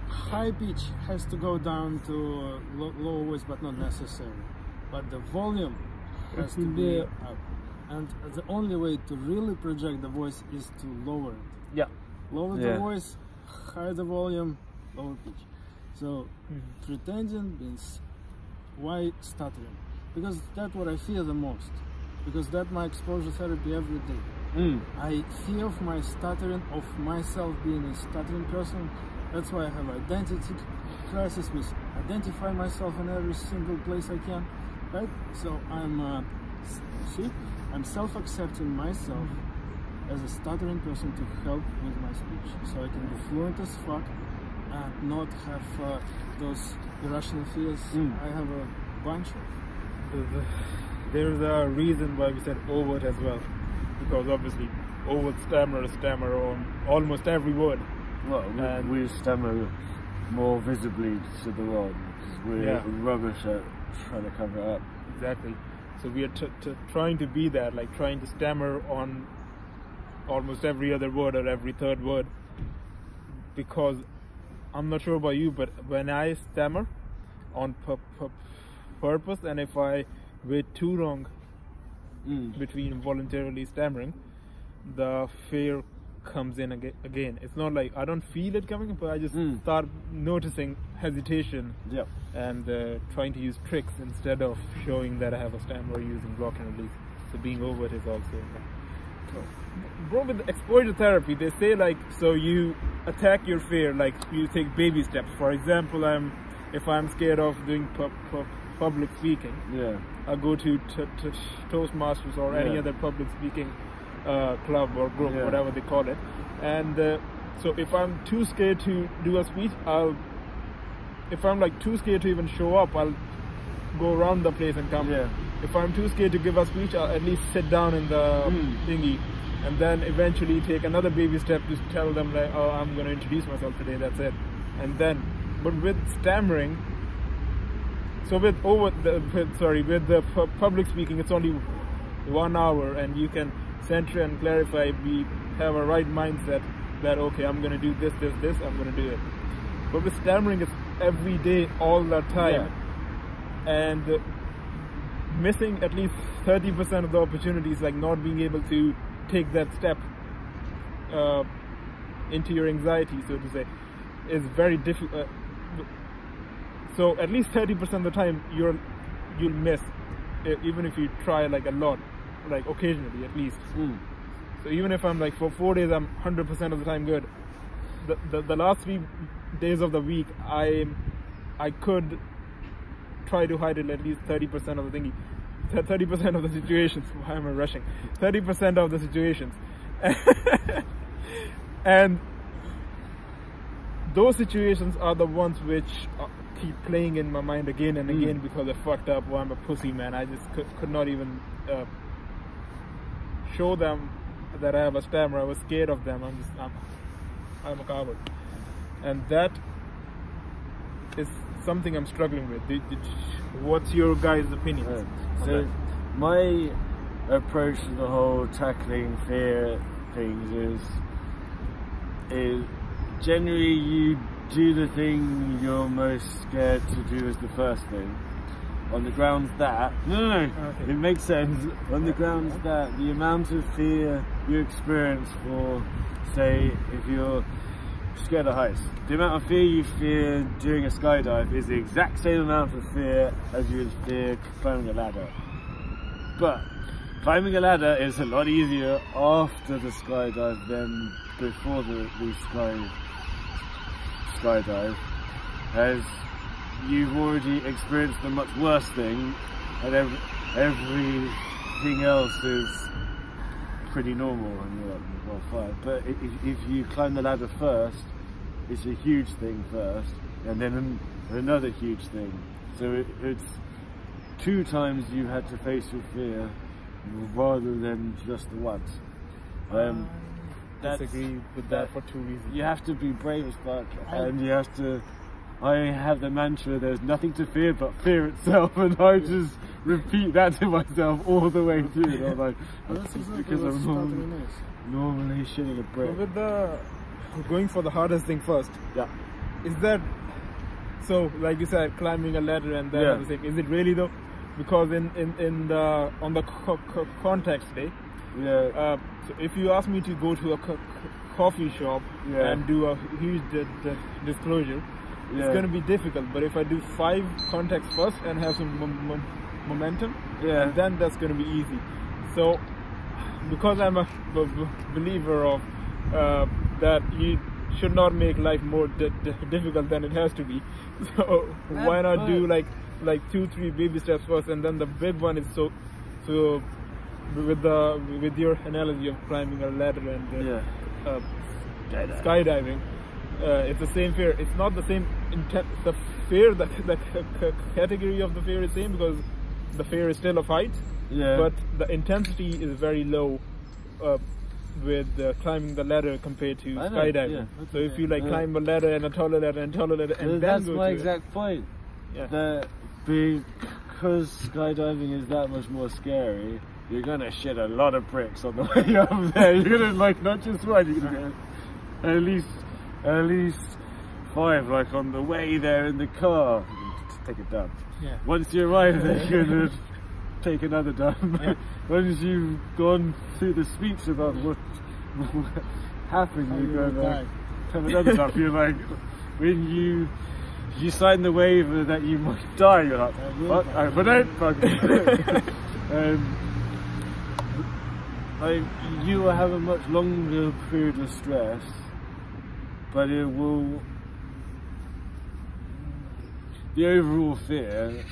high pitch has to go down to low voice, but not necessary. But the volume has to be up. And the only way to really project the voice is to lower it. Yeah. Lower the voice, higher the volume, lower pitch. So pretending means why stuttering? Because that's what I fear the most. Because that's my exposure therapy every day. I fear of my stuttering, of myself being a stuttering person. That's why I have identity crisis, with identify myself in every single place I can. Right? So I'm self-accepting myself as a stuttering person to help with my speech, so I can be fluent as fuck and not have those irrational fears I have a bunch of. There's a reason why we said overt as well, because obviously overt stammer on almost every word. Well, we stammer more visibly to the world because we're rubbish at trying to cover it up. Exactly. So we are trying to be that, like trying to stammer on almost every other word or every third word, because I'm not sure about you, but when I stammer on purpose, and if I wait too long between voluntarily stammering, the fear comes in again. It's not like I don't feel it coming, but I just start noticing hesitation and trying to use tricks instead of showing that I have a stammer using block and release. So being overt is also bro, with exposure therapy, they say like, so you attack your fear, like you take baby steps. For example, if I'm scared of doing public speaking, I go to Toastmasters or any other public speaking club or group, whatever they call it. And so if I'm too scared to do a speech, if I'm like too scared to even show up, I'll go around the place and come. If I'm too scared to give a speech, I'll at least sit down in the thingy, and then eventually take another baby step to tell them like, oh, I'm going to introduce myself today, that's it. And then, but with stammering, so with the public speaking, it's only 1 hour, and you can center and clarify, have a right mindset that, okay, I'm going to do this, I'm going to do it. But with stammering, it's every day, all the time. and missing at least 30% of the opportunities, like not being able to take that step into your anxiety, so to say, is very difficult. So at least 30% of the time you'll miss, even if you try like a lot, like occasionally at least. So even if I'm like for 4 days I'm 100% of the time good, the last 3 days of the week I could try to hide it at least 30% of the thingy, 30% of the situations. Why am I rushing? 30% of the situations. And those situations are the ones which keep playing in my mind again and again because I fucked up, or I'm a pussy, man. I just could not even show them that I have a stammer. I was scared of them. I'm a coward. And that is something I'm struggling with. What's your guys' opinion? So my approach to the whole tackling fear things is generally you do the thing you're most scared to do as the first thing, on the grounds that okay. It makes sense, on the grounds that the amount of fear you experience for, say, if you're scared of heights, the amount of fear you fear doing a skydive is the exact same amount of fear as you would fear climbing a ladder. But climbing a ladder is a lot easier after the skydive than before the skydive, as you've already experienced the much worse thing, and everything else is pretty normal, and you're like, well, fine. But if you climb the ladder first, it's a huge thing first, and then another huge thing. So it's 2 times you had to face your fear rather than just the once. Disagree with that for 2 reasons. You have to be brave as fuck, and you have to. I have the mantra: there's nothing to fear but fear itself, and I just repeat that to myself all the way through. And I'm like, because I'm normally shitting a brick. With the going for the hardest thing first. Yeah. Is that so? Like you said, climbing a ladder and that everything. Is it really though? Because in the on the context day. Yeah. So if you ask me to go to a coffee shop and do a huge disclosure, it's going to be difficult. But if I do 5 contacts first and have some momentum, then that's going to be easy. So because I'm a believer of that you should not make life more difficult than it has to be. So why not do like 2-3 baby steps first, and then the big one is so. With your analogy of climbing a ladder and skydiving, it's the same fear. It's not the same intent. The fear, the category of the fear is same because the fear is still of heights. Yeah. But the intensity is very low with climbing the ladder compared to skydiving. Yeah, so if you climb a ladder and a taller ladder and taller ladder, and that's my exact point. Yeah. That because skydiving is that much more scary. You're gonna shit a lot of bricks on the way up there. You're gonna not just one. You're gonna get at least 5, like on the way there in the car. Take it down. Yeah. Once you arrive there, you're gonna take another down. Yeah. Once you've gone through the speech about what happened, you're gonna have another down. You're like, when you sign the waiver that you might die, you're like, fuck, but don't fuck. You will have a much longer period of stress, but it will. The overall fear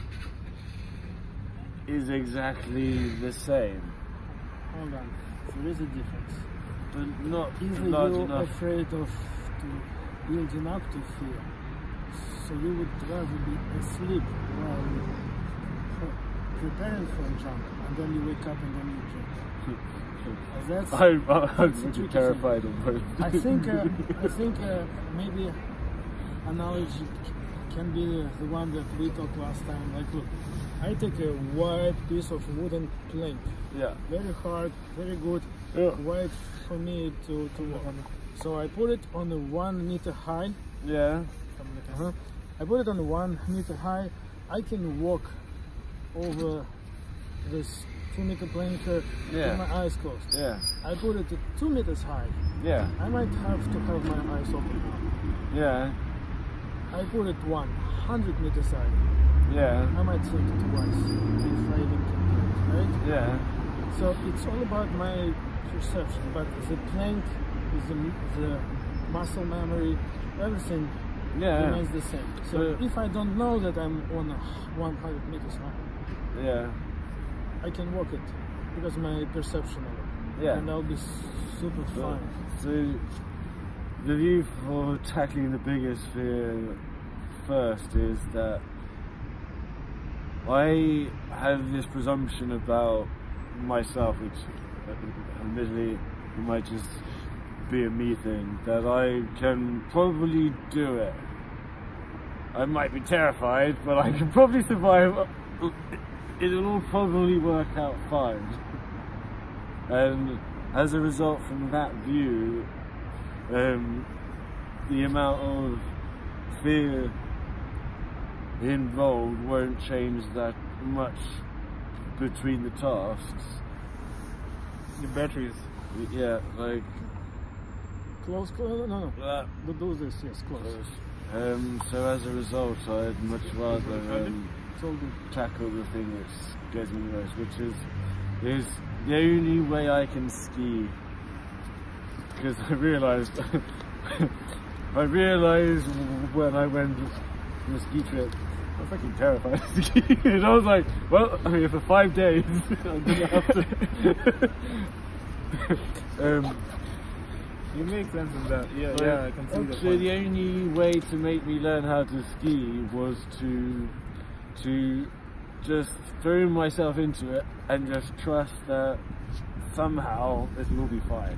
is exactly the same. Hold on, there is a difference. But not large enough. You're afraid of building up to fear, so you would rather be asleep while preparing for a jump, and then you wake up and then you jump. I'm terrified of both. I think maybe analogy can be the one that we talked last time. Like, look, I take a white piece of wooden plank. Yeah. Very hard, very good. Yeah. White for me to walk. So I put it on the 1 meter high. Yeah. I put it on the 1 meter high. I can walk over this 2-meter playing field with my eyes closed. Yeah. I put it at 2 meters high. Yeah. I might have to have my eyes open now. Yeah. I put it 100 meters high. Yeah. I might think twice if I even can do it, right? Yeah. So it's all about my perception, but the plank, the muscle memory, everything remains the same. So if I don't know that I'm on 100 meters high, yeah, I can walk it because my perception of it. Yeah. And I'll be super fine. So the view for tackling the biggest fear first is that I have this presumption about myself, which admittedly it might just be a me thing, that I can probably do it. I might be terrified, but I can probably survive. It'll all probably work out fine. And as a result from that view, the amount of fear involved won't change that much between the tasks. The batteries. Yeah, like Close, no. But those is, yes, close. so as a result, I'd much rather It's all good. tackle the thing that scares me the most, which is the only way I can ski. Because I realised when I went on a ski trip, I was fucking terrified of skiing. And I was like, well, I mean, for 5 days, I'm gonna have to. You make sense in that. Yeah, I can see that. So the only way to make me learn how to ski was to just throw myself into it and just trust that somehow this will be fine.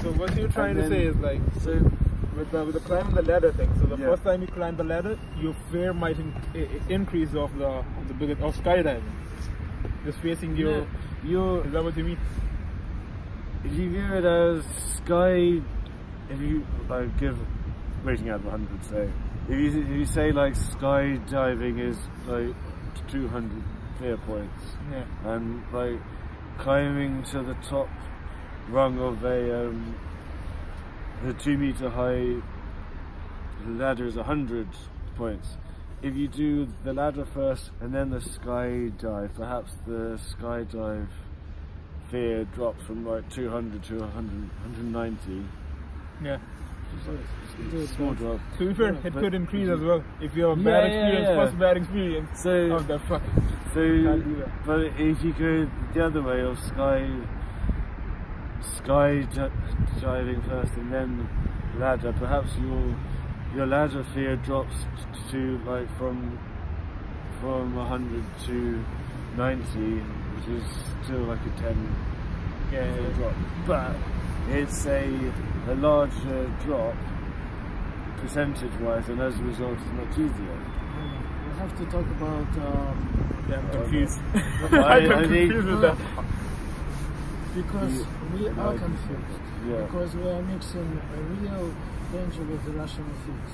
So what you're trying to say is like, so with the climbing the ladder thing. So the first time you climb the ladder, your fear might increase of skydiving. Just facing your. Is that what you mean? If you view it as if you give rating out of 100, say, if you say like skydiving is like 200 fear points, and like climbing to the top rung of a 2-meter high ladder is 100 points. If you do the ladder first and then the skydive, perhaps the skydive fear drops from like 200 to 190. Yeah. Small drop. To be fair, it could increase as well. If you have a bad experience, first bad experience. So, the fuck? So, but if you go the other way of skydiving first and then ladder, perhaps your ladder fear drops to like from 100 to 90, which is still like a 10 drop. But it's a larger drop percentage-wise, and as a result, it's much easier. We have to talk about. I'm confused. I'm confused with that. Because we are confused. Yeah. Because we are mixing a real danger with irrational fears.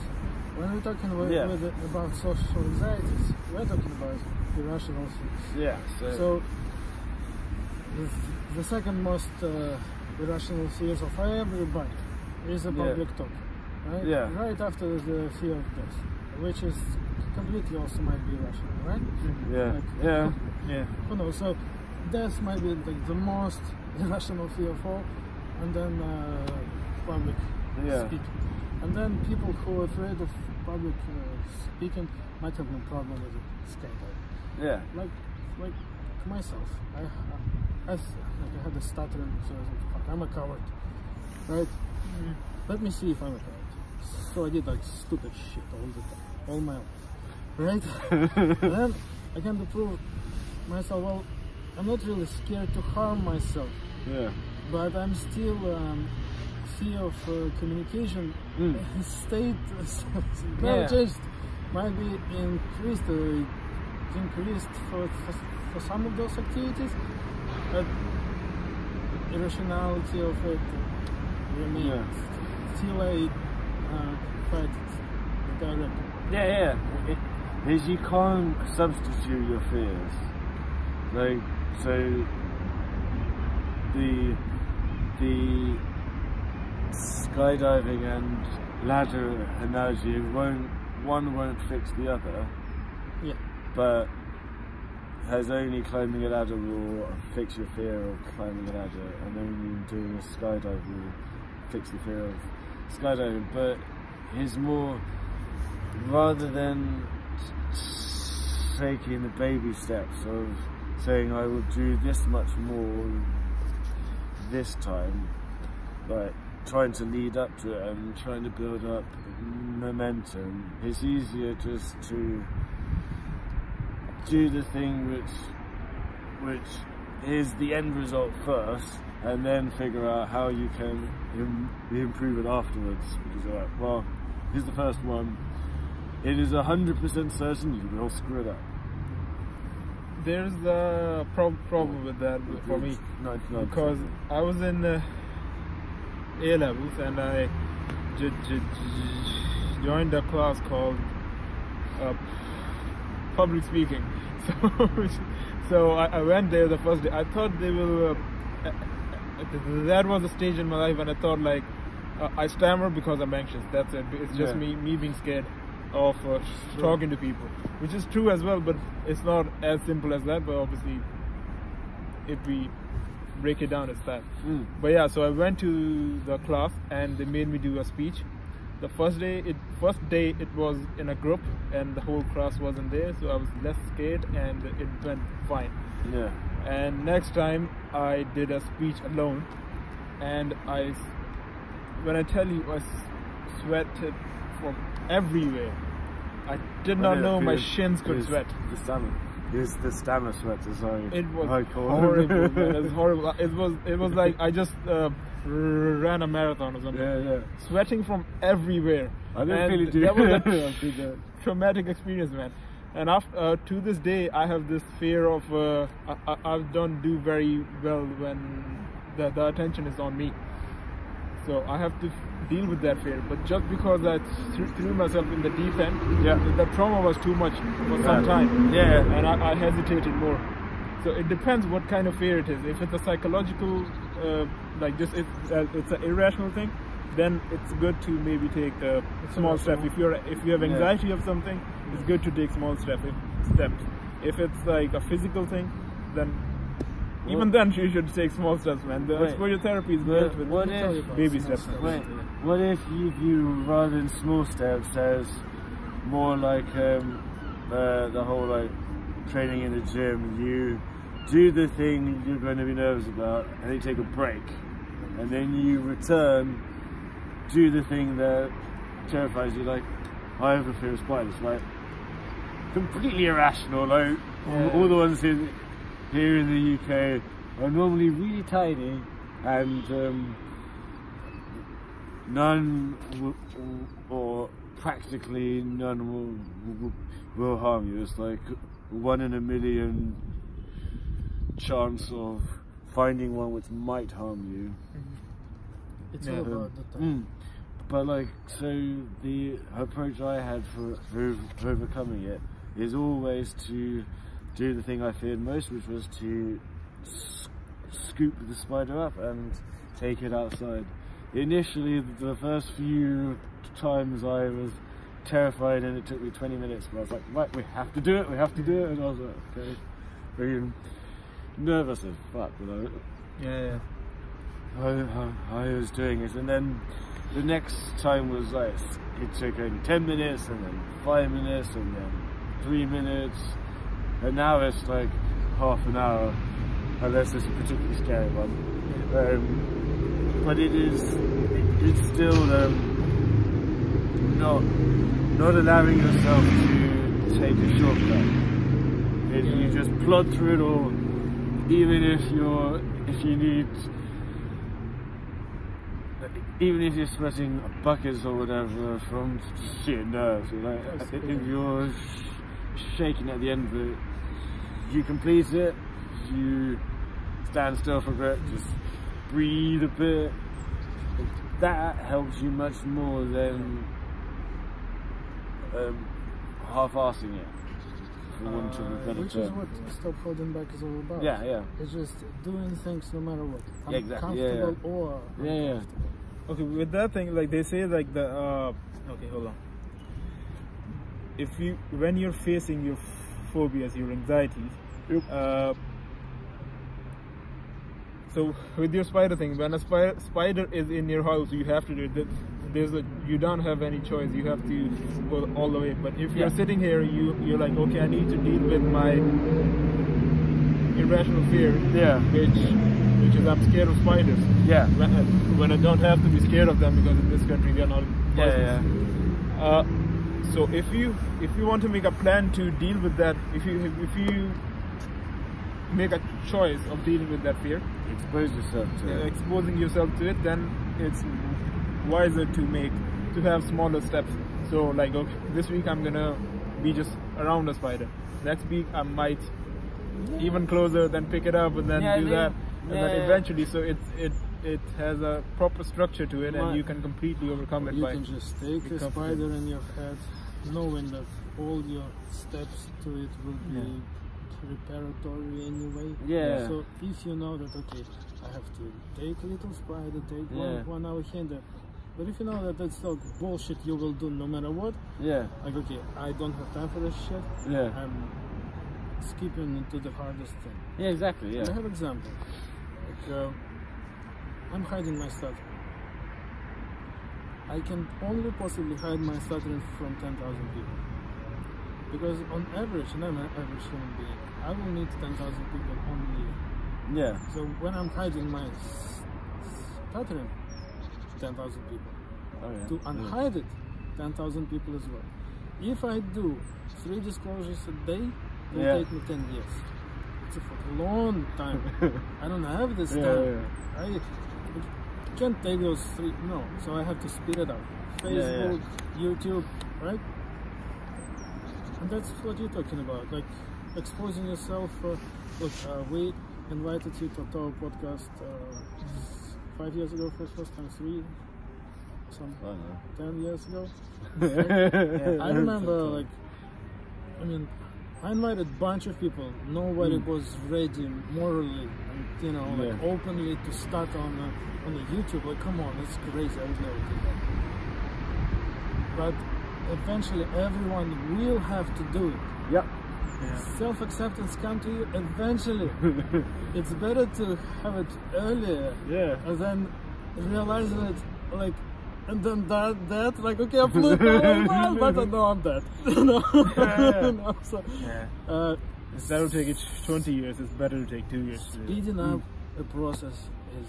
When we're talking about social anxieties, we're talking about irrational fears. Yeah. So the second most irrational fears of everybody is a public talk, right? Yeah. Right after the fear of death, which is completely also might be irrational, right? Yeah. Yeah. Who knows? So death might be like the most irrational fear of all, and then public speaking. And then people who are afraid of public speaking might have no problem with it, skydiving. Yeah. Like myself, I had a stutter, and so I was like, fuck, I'm a coward, right? Let me see if I'm a coward. So I did like stupid shit all my life, right? And then I can prove myself, well, I'm not really scared to harm myself. Yeah. But I'm still fear of communication state changed, might be increased for some of those activities, but irrationality of it remains. Still I fight it directly. Yeah. is you can't substitute your fears. Like, so the skydiving and ladder analogy one won't fix the other. Yeah. But has only climbing a ladder will fix your fear of climbing a ladder, and only doing a skydive will fix the fear of skydiving. But it's more, rather than taking the baby steps of saying I will do this much more this time, like trying to lead up to it and trying to build up momentum, it's easier just to do the thing which is the end result first, and then figure out how you can improve it afterwards. Because you're like, well, here's the first one. It is 100% certain you will screw it up. There's a problem with that for me, because I was in A levels and I joined a class called public speaking. So I went there the first day. I thought they will. That was a stage in my life, and I thought like I stammer because I'm anxious. That's it. It's just me being scared of talking to people, which is true as well, but it's not as simple as that. But obviously, if we break it down, it's that. But yeah, so I went to the class and they made me do a speech. The first day it was in a group and the whole class wasn't there, so I was less scared and it went fine. Yeah. And next time I did a speech alone, and when I tell you, I sweated from everywhere. I did not know my shins could sweat. The stammer sweater, sorry. It was horrible, man. It was horrible. It was like I just ran a marathon or something. Yeah. Sweating from everywhere. I didn't really do that. Was a traumatic experience, man. And after to this day, I have this fear of I don't do very well when the attention is on me. So I have to deal with that fear. But just because I threw myself in the deep end, the trauma was too much for some time. Yeah. And I hesitated more. So it depends what kind of fear it is. If it's a psychological, like just it's an irrational thing, then it's good to maybe take a small step. If you have anxiety of something, it's good to take small steps. If it's like a physical thing, then even then you should take small steps, man. The exposure therapy is built with baby steps. What if you view rather than small steps as more like the whole like training in the gym? You do the thing you're going to be nervous about, and then you take a break, and then you return, do the thing that terrifies you. Like, I have a fear of spiders, like completely irrational. Like all the ones here in the UK are normally really tiny, and none or practically none will harm you. It's like 1 in a million chance of finding one which might harm you. It's all about the time. But like, so the approach I had for overcoming it is always to do the thing I feared most, which was to scoop the spider up and take it outside. Initially, the first few times I was terrified, and it took me 20 minutes, but I was like, right, we have to do it, and I was like, okay. Very nervous as fuck, you know. I was doing it, and then the next time was like, it took only 10 minutes, and then 5 minutes, and then 3 minutes, and now it's like half an hour, unless it's a particularly scary one. But it's still not allowing yourself to take a shortcut. You just plod through it all, even if you're sweating buckets or whatever from sheer nerves. If you're shaking at the end of it, you complete it. You stand still for a bit, just breathe a bit. That helps you much more than half-assing it. the one to be better which to. is what Stop Holding Back is all about. Yeah, yeah. It's just doing things no matter what. Yeah, exactly. Yeah, Comfortable or Yeah, yeah. uncomfortable. Okay, with that thing, like they say, like the okay, hold on. When you're facing your phobias, your anxieties, so with your spider thing, when a spider is in your house, you have to do it. You don't have any choice. You have to go all the way. But if you're sitting here, you're like, okay, I need to deal with my irrational fear, which is I'm scared of spiders. Yeah. When I don't have to be scared of them because in this country they're not poisonous. Yeah. So if you want to make a plan to deal with that, if you make a choice of dealing with that fear, Expose yourself to it. exposing yourself to it, then it's wiser to have smaller steps. So like, okay, this week I'm gonna be just around a spider. Next week I might even closer, then pick it up and then do that, and then eventually. So it has a proper structure to it, and you can completely overcome it. You can just take a spider in your head, knowing that all your steps to it will be preparatory anyway. Yeah. So if you know that, okay, I have to take a little spider, take 1 hour hinder. But if you know that that's not bullshit you will do no matter what, like, okay, I don't have time for this shit, I'm skipping into the hardest thing. Yeah, exactly, yeah. I have an example. Like, I'm hiding my stutter. I can only possibly hide my stuttering from 10,000 people. Because on average, and I'm an average human being, I will need 10,000 people only. Yeah. So when I'm hiding my stuttering, 10,000 people. To unhide it, 10,000 people as well. If I do 3 disclosures a day, it will take me 10 years. It's a fucking long time. I don't have this time. I can't take those 3, no. So I have to speed it up. Facebook, YouTube, right? And that's what you're talking about, like exposing yourself. Look, we invited you to our podcast 5 years ago for the first time, 3, 10 years ago. I remember, like, I invited a bunch of people. Nobody was ready morally and, like openly to start on a YouTube. Like, come on, that's crazy. I would never do that. But eventually, everyone will have to do it. Yep. Self-acceptance comes to you eventually. It's better to have it earlier, and then realize it, like, and then that, like, okay, I flew but I know I'm dead. Instead of taking 20 years, it's better to take 2 years. Speeding up a process is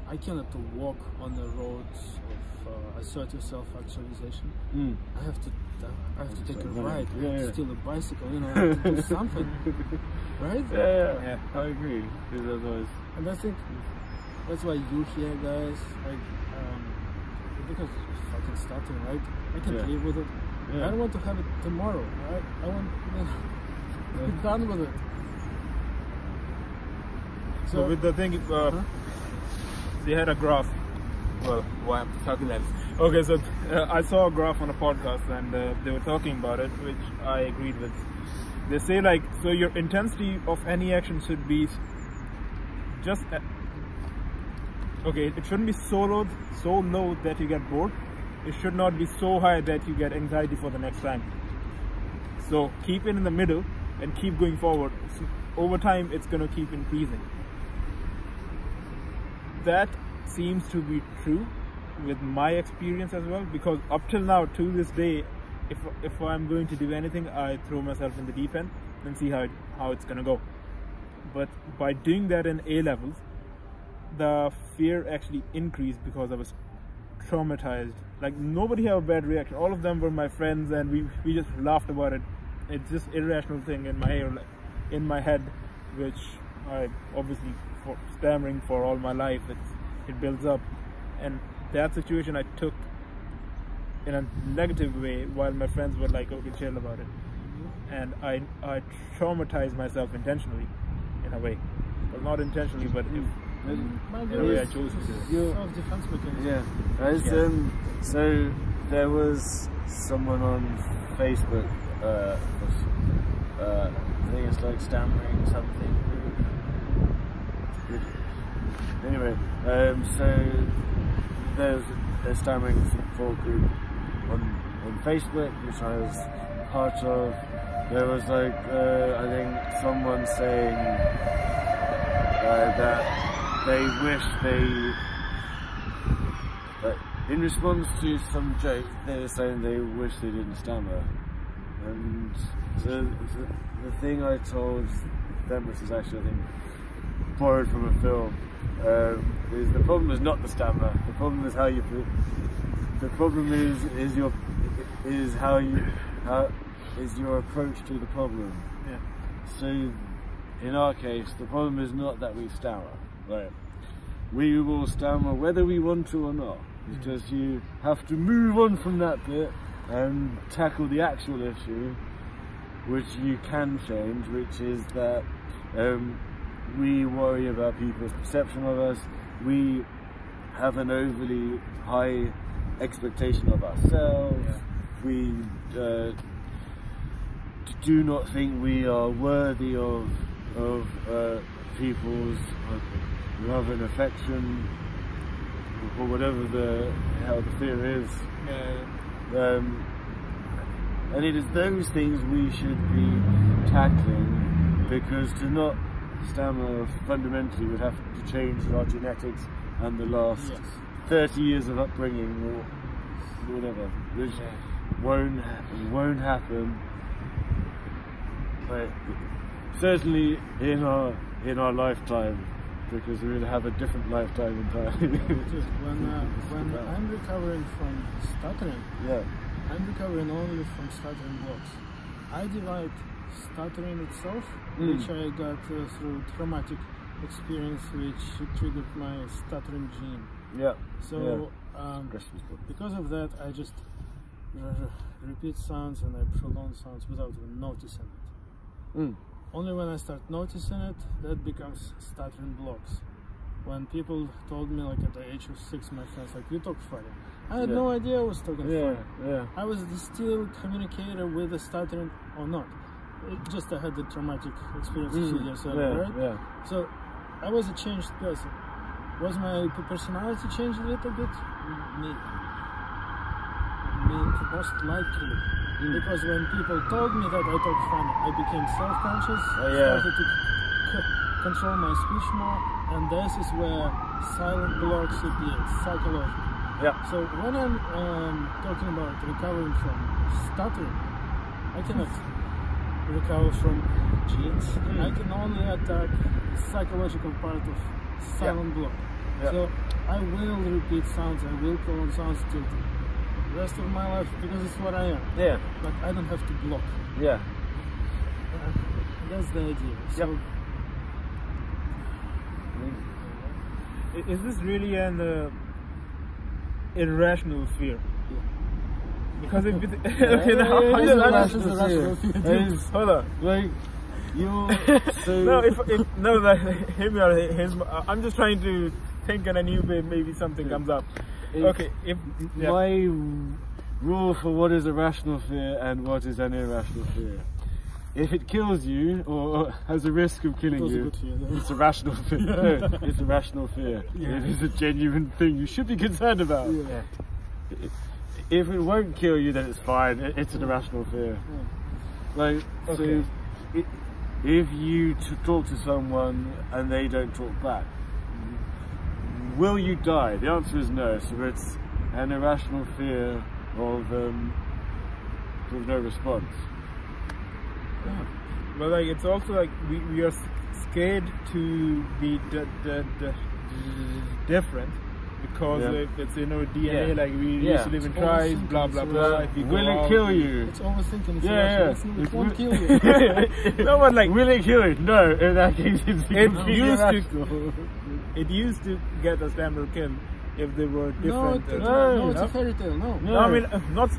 I cannot walk on the roads of assertive self-actualization. I have to take a ride. I have to steal a bicycle. I have to do something, right? Yeah, I agree. And I think that's why you here, guys, like, because it's fucking starting, right? I can live with it. I don't want to have it tomorrow. I want to be done with it. So with the thing, they had a graph. Well, why I'm talking like this. Okay, so I saw a graph on a podcast, and they were talking about it, which I agreed with. They say, like, so your intensity of any action should be just okay. It shouldn't be so low that you get bored. It should not be so high that you get anxiety for the next time. So keep it in the middle and keep going forward. So over time, it's gonna keep increasing. That seems to be true with my experience as well, because up till now, to this day, if I'm going to do anything, I throw myself in the deep end and see how it's gonna go. But by doing that in A levels, the fear actually increased because I was traumatized. Like, nobody had a bad reaction. All of them were my friends, and we just laughed about it. It's just irrational thing in my head, which I obviously stammering for all my life. It builds up, and that situation I took in a negative way, while my friends were like, okay, chill about it. And I traumatized myself intentionally, in a way. Well, not intentionally, but in a way I chose to do it. Self-defense mechanism. So there was someone on Facebook, I think it's like stammering something. Anyway, so there's a stammering support group on Facebook, which I was part of. There was like, I think someone saying that they wish in response to some joke, they were saying they wish they didn't stammer. And so the thing I told them, which is actually I think borrowed from a film, is the problem is not the stammer. The problem is how you. The problem is your approach to the problem. Yeah. So, in our case, the problem is not that we stammer. Right. We will stammer whether we want to or not. It's just you have to move on from that bit and tackle the actual issue, which you can change, which is that we worry about people's perception of us. We have an overly high expectation of ourselves. Yeah. We do not think we are worthy of people's love and affection, or whatever the hell the fear is. And it is those things we should be tackling, because to not stammer fundamentally would have to change our genetics and the last 30 years of upbringing or whatever, which won't happen. But certainly in our lifetime, because we're going to have a different lifetime entirely. when I'm recovering from stuttering, I'm recovering only from stuttering blocks. I divide stuttering itself, which I got through traumatic experience, which triggered my stuttering gene. So because of that, I just repeat sounds and I prolong sounds without even noticing it. Only when I start noticing it, that becomes stuttering blocks. When people told me, like at the age of 6, my friends, like, you talk funny. I had no idea I was talking funny. I was still communicator with the stuttering or not. Just I had the traumatic experience a few years earlier, right? So I was a changed person. Was my personality changed a little bit? Most likely. Because when people told me that I talk funny, I became self-conscious, started to control my speech more, and this is where silent blocks appear, psychological. So when I'm talking about recovering from stuttering, I cannot recover from genes. I can only attack psychological part of silent block. So I will repeat sounds, I will call on sounds till the rest of my life, because it's what I am. But I don't have to block. That's the idea. So is this really an irrational fear? Because if you hold on, like you. So no, hear me out. I'm just trying to think, and I knew maybe something comes up. Okay, my rule for what is a rational fear and what is an irrational fear. If it kills you or has a risk of killing you, it's a rational fear. No, it's a rational fear. It is a genuine thing you should be concerned about. If it won't kill you, then it's fine. It's an irrational fear. Like, so if you talk to someone and they don't talk back, will you die? The answer is no. So it's an irrational fear of no response. But like, it's also like we are scared to be different, because it's DNA, like we used to live in tribes, blah blah blah. If will it kill you? It's overthinking. It won't kill you. No, but like, will it kill you? No, in that case it used to get a stammer kill if they were different. No, it's a fairy tale. No, I mean not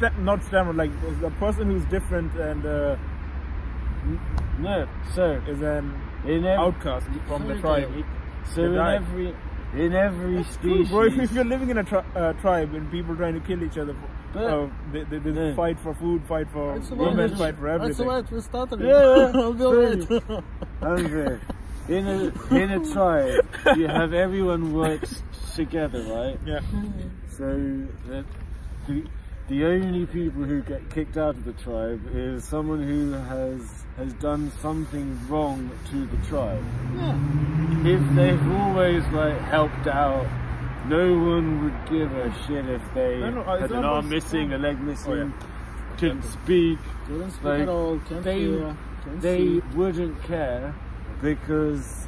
stammer, like the person who's different and is an outcast from the tribe. So in every species. Bro, if you're living in a tribe and people trying to kill each other Oh, they fight for food, fight for women, fight for everything. That's why we started. Yeah, I'll be alright. Amanvir, in a tribe, you have everyone works together, right? Yeah. So that the only people who get kicked out of the tribe is someone who has done something wrong to the tribe. Yeah. If they've always like helped out, no one would give a shit if they had an arm missing, a leg missing, couldn't speak. Couldn't speak Like, at all. Can't hear, can't they see. wouldn't care because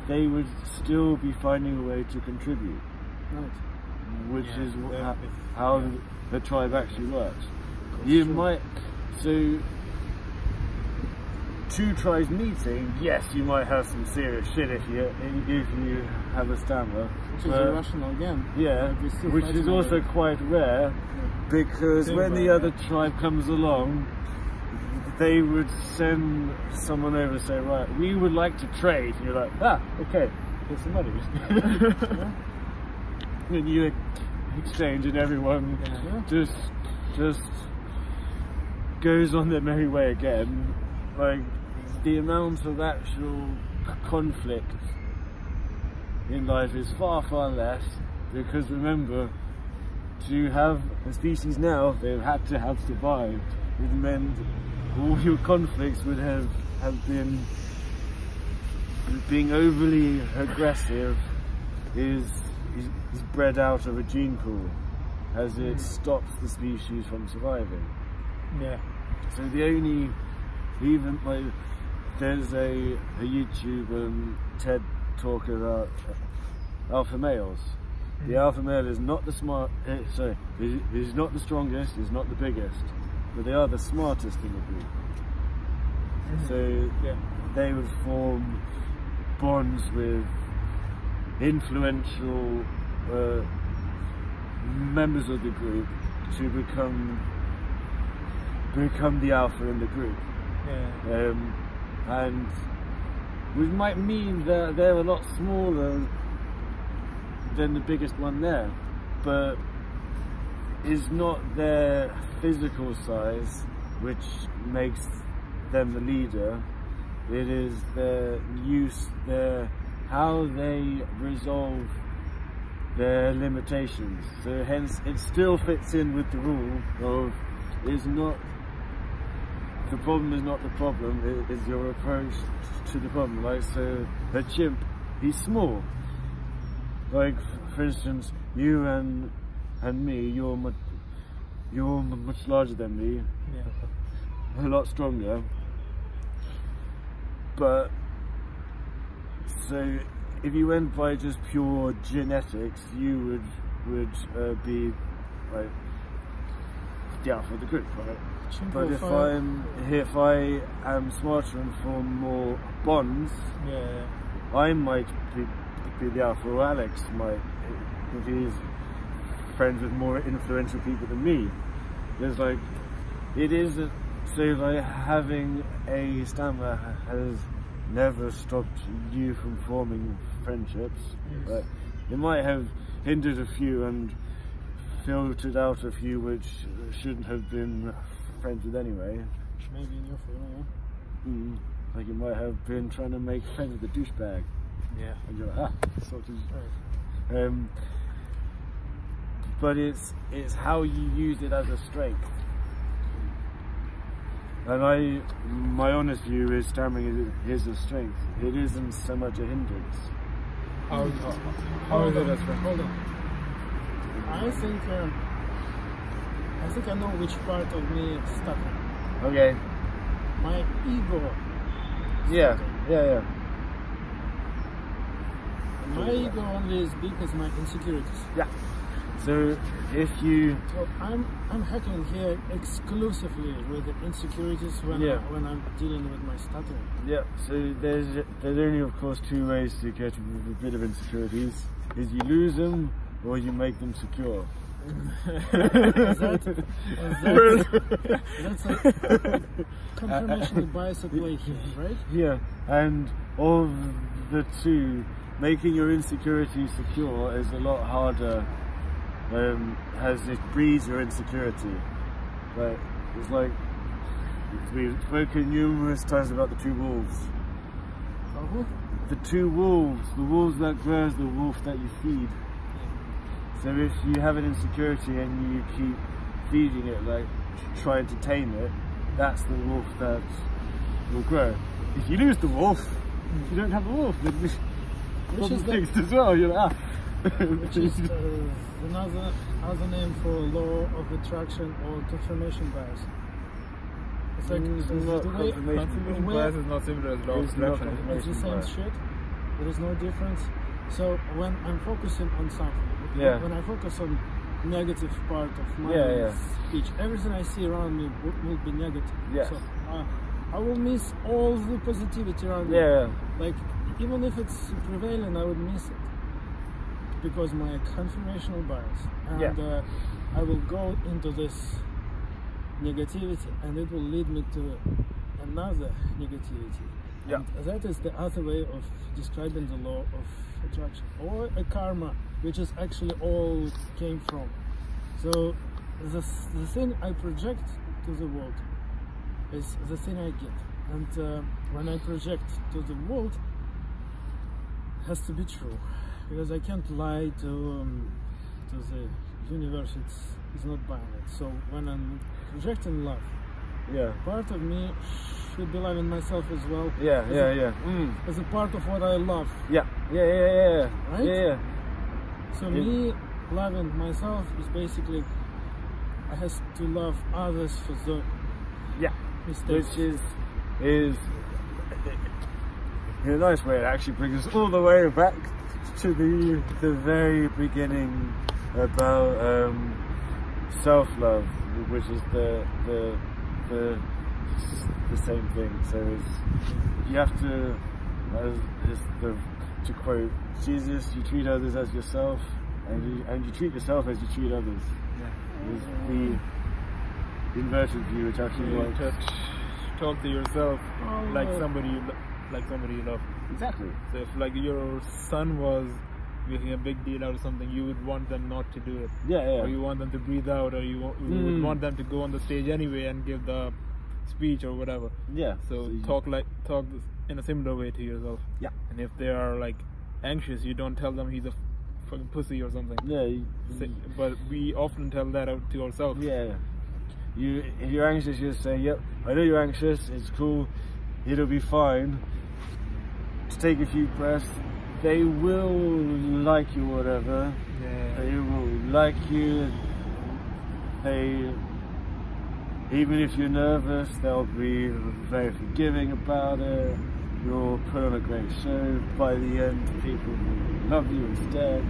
they would still be finding a way to contribute, Right. which Yeah, is that- how the tribe actually works. You might, so two tribes meeting, yes, you might have some serious shit if you have a stammer, Which is irrational again. yeah, Like, we still which fight is another. also quite rare, because when the other tribe comes along, they would send someone over to say, right, we would like to trade. And you're like, ah, okay, here's some money. And you exchange, and everyone just goes on their merry way again. Like, the amount of actual conflict in life is far, far less, because remember, to have a species now, they've had to have survived. It meant all your conflicts would have been being overly aggressive is bred out of a gene pool, as it stops the species from surviving. Yeah. So the only, even like, there's a YouTube TED talk about alpha males. The alpha male is not the he's not the strongest, he's not the biggest, but they are the smartest in the group. So they would form bonds with influential members of the group to become the alpha in the group. Yeah. And which might mean that they're a lot smaller than the biggest one there, but it's not their physical size which makes them the leader. It is their use, how they resolve their limitations. So hence it still fits in with the rule of the problem is not the problem, it is your approach to the problem. Like, so a chimp, he's small. Like, for instance, you and me, you're much larger than me, a lot stronger. But so if you went by just pure genetics, you would be like the alpha of the group, right? But if I am smarter and form more bonds, I might be the alpha, or Alex might, if he's friends with more influential people than me. There's like, it is, so like having a stammer has never stopped you from forming friendships. But it might have hindered a few and filtered out a few which shouldn't have been friends with anyway. Maybe in your favor, Like, you might have been trying to make friends with a douchebag. Yeah. And you're like, but it's how you use it as a strength. And my honest view is stammering is a strength. It isn't so much a hindrance. How is it a strength? Hold on. I think I know which part of me is stutter. Okay. My ego. Yeah. My ego only is big as my insecurities. Yeah. So if you, So I'm heckling here exclusively with the insecurities when I'm dealing with my stuttering. so there's only of course two ways to get rid of insecurities: is you lose them or you make them secure. That's a confirmation bias at play here, right? Yeah, and of the two, making your insecurity secure is a lot harder it breeds your insecurity. Like, it's like we've spoken numerous times about the two wolves. The two wolves, the wolves that grows, the wolf that you feed. So if you have an insecurity and you keep feeding it, like trying to tame it, that's the wolf that will grow. If you lose the wolf, you don't have a wolf. Which is fixed as well. You're like, which is another name for law of attraction or confirmation bias. It's like confirmation bias is not similar as law of attraction. It's the same shit. There is no difference. So when I'm focusing on something, when I focus on negative part of my speech, everything I see around me will be negative. Yes. So I will miss all the positivity around me. Like, even if it's prevailing, I would miss it because my confirmational bias, and I will go into this negativity, and it will lead me to another negativity. And that is the other way of describing the law of attraction, or a karma, which is actually all came from. So the thing I project to the world is the thing I get, and when I project to the world, it has to be true, because I can't lie to the universe. It's not buying it. So when I'm projecting love, part of me should be loving myself as well. As a part of what I love. Right? So me loving myself is basically, I have to love others for the mistakes. Which is in a nice way, it actually brings us all the way back to the very beginning about self-love, which is the same thing. So you have to, to quote Jesus, you treat others as yourself, and you treat yourself as you treat others. Is the inverted view, which actually works. Talk to yourself like somebody you love. Exactly. So if like your son was making a big deal out of something, you would want them not to do it. Or you want them to breathe out, or you would want them to go on the stage anyway and give the speech or whatever. So talk in a similar way to yourself. And if they are like anxious, you don't tell them he's a fucking pussy or something. But we often tell that out to ourselves. If you're anxious, you say, "Yep, I know you're anxious. It's cool. It'll be fine." To take a few breaths. They will like you, whatever. They will like you. Even if you're nervous, they'll be very forgiving about it. You'll put on a great show. By the end, people will love you instead.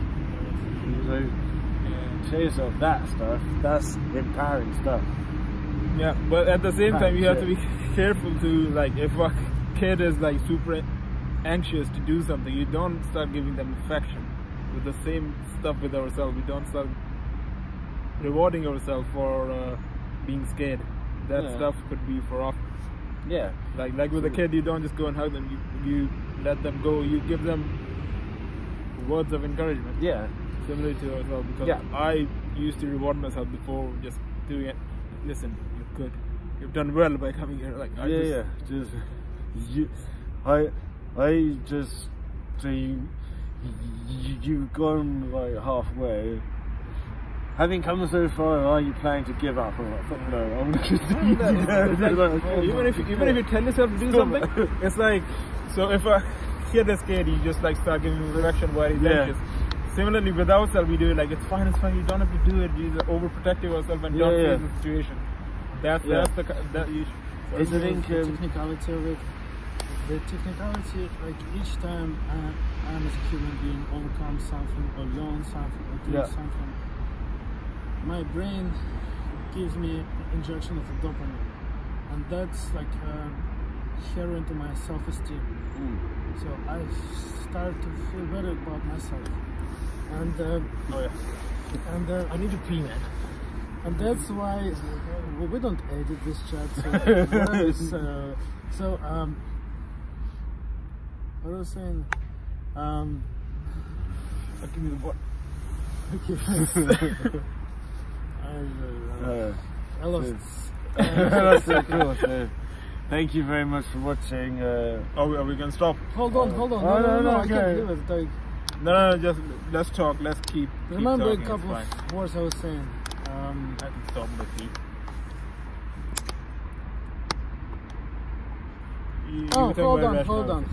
So, show yourself that stuff. That's empowering stuff. But at the same time, you have to be careful to, like, if a kid is like super anxious to do something, you don't start giving them affection. With the same stuff with ourselves, we don't start rewarding ourselves for being scared. That stuff could be for often. Like with a kid, you don't just go and hug them. You let them go. You give them words of encouragement. Similar to ourselves, because I used to reward myself before just doing it. Listen, you're good. You've done well by coming here. Like I just so you've gone like halfway. Having come so far, are you planning to give up? I'm like, fuck no, I'm gonna even if you tell yourself to do something, it's like, so if a kid is scared, you just like start giving him direction while he's anxious. Similarly with ourselves, we do it like, it's fine, you don't have to do it. You're overprotective of yourself and don't face the situation. That's it's an technicality of it. The technicality, like each time I'm as a human being overcome something or learn something or do something, my brain gives me an injection of dopamine, and that's like heroin to my self-esteem. So I start to feel better about myself, and and I need to pee, man. And that's why we don't edit this chat. So what I was saying, give me the bottle. Okay. I lost. That's so cool. So, thank you very much for watching. Are we gonna stop? Hold on. No, I can't leave it. Like, No, just let's talk. Let's keep. remember keep a talking, couple it's of words I was saying. fine. I can stop the feed.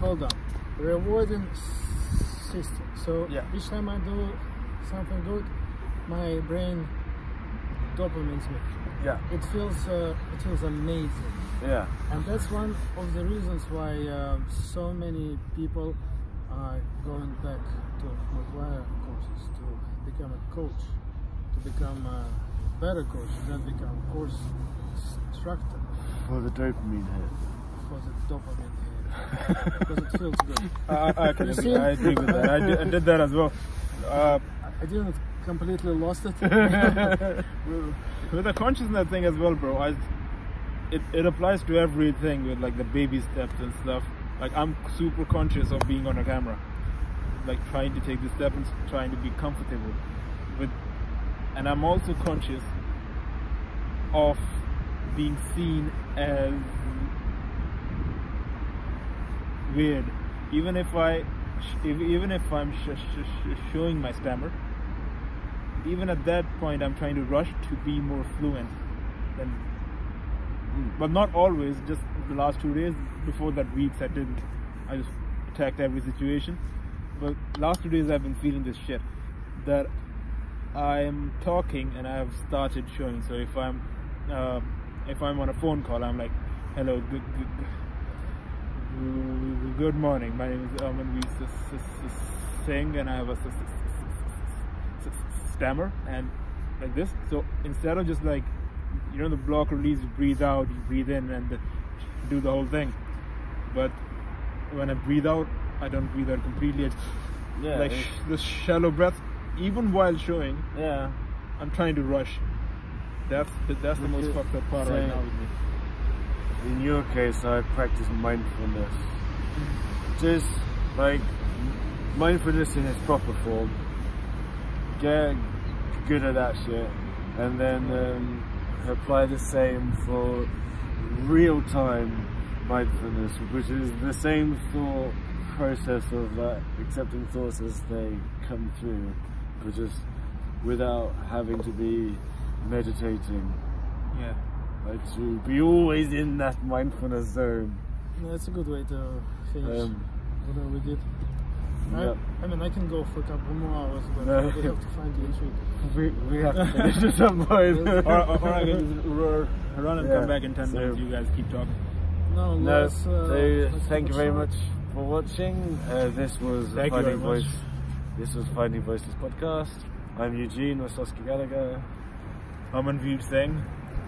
Hold on. Rewarding system. So Yeah. each time I do something good, my brain dopamines me. Yeah. It feels amazing. Yeah. And that's one of the reasons why so many people are going back to McGuire courses to become a coach, to become a better coach, then become course instructor For the dopamine hit. for the dopamine hit. Because it feels good. I can You agree. see? I agree with that. I did that as well. I didn't completely lost it. With the consciousness thing as well, bro. It applies to everything with like the baby steps and stuff. Like I'm super conscious of being on a camera, like trying to take the step and trying to be comfortable with, and I'm also conscious of being seen as weird, even if I'm showing my stammer. Even at that point, I'm trying to rush to be more fluent than. But not always, just the last 2 days. Before that weeks I didn't. I just attacked every situation. But last 2 days I've been feeling this shit. That I'm talking and I have started showing. So if I'm on a phone call, I'm like, hello, good morning. My name is Amanvir Singh and I have a stammer and like this. So instead of just like, the block release, you breathe out, you breathe in and do the whole thing. But when I breathe out, I don't breathe out completely. It's like this shallow breath. Even while showing, I'm trying to rush. That's the most fucked up part right now with me. In your case, I practice mindfulness. Just like mindfulness in its proper form. Get good at that shit, and then apply the same for real-time mindfulness, which is the same thought process of like accepting thoughts as they come through, but just without having to be meditating. Yeah. Like to be always in that mindfulness zone. That's a good way to finish whatever we did. Yep. I mean, I can go for a couple more hours, but No. we have to find the retreat. We have to finish at some point. or I can just run and come back in 10 So- minutes. You guys keep talking. No, No, let's, so let's thank you finish very up. much for watching. This was Thank you very much. This was Finding Voices podcast. I'm Eugene Wasowski Gallagher. Amanvir Singh.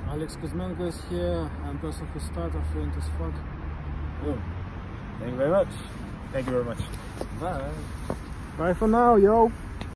Alex Kuzmenko is here, and person who started fluent as fuck. Cool. Thank you very much. Thank you very much. Bye. Bye for now, yo!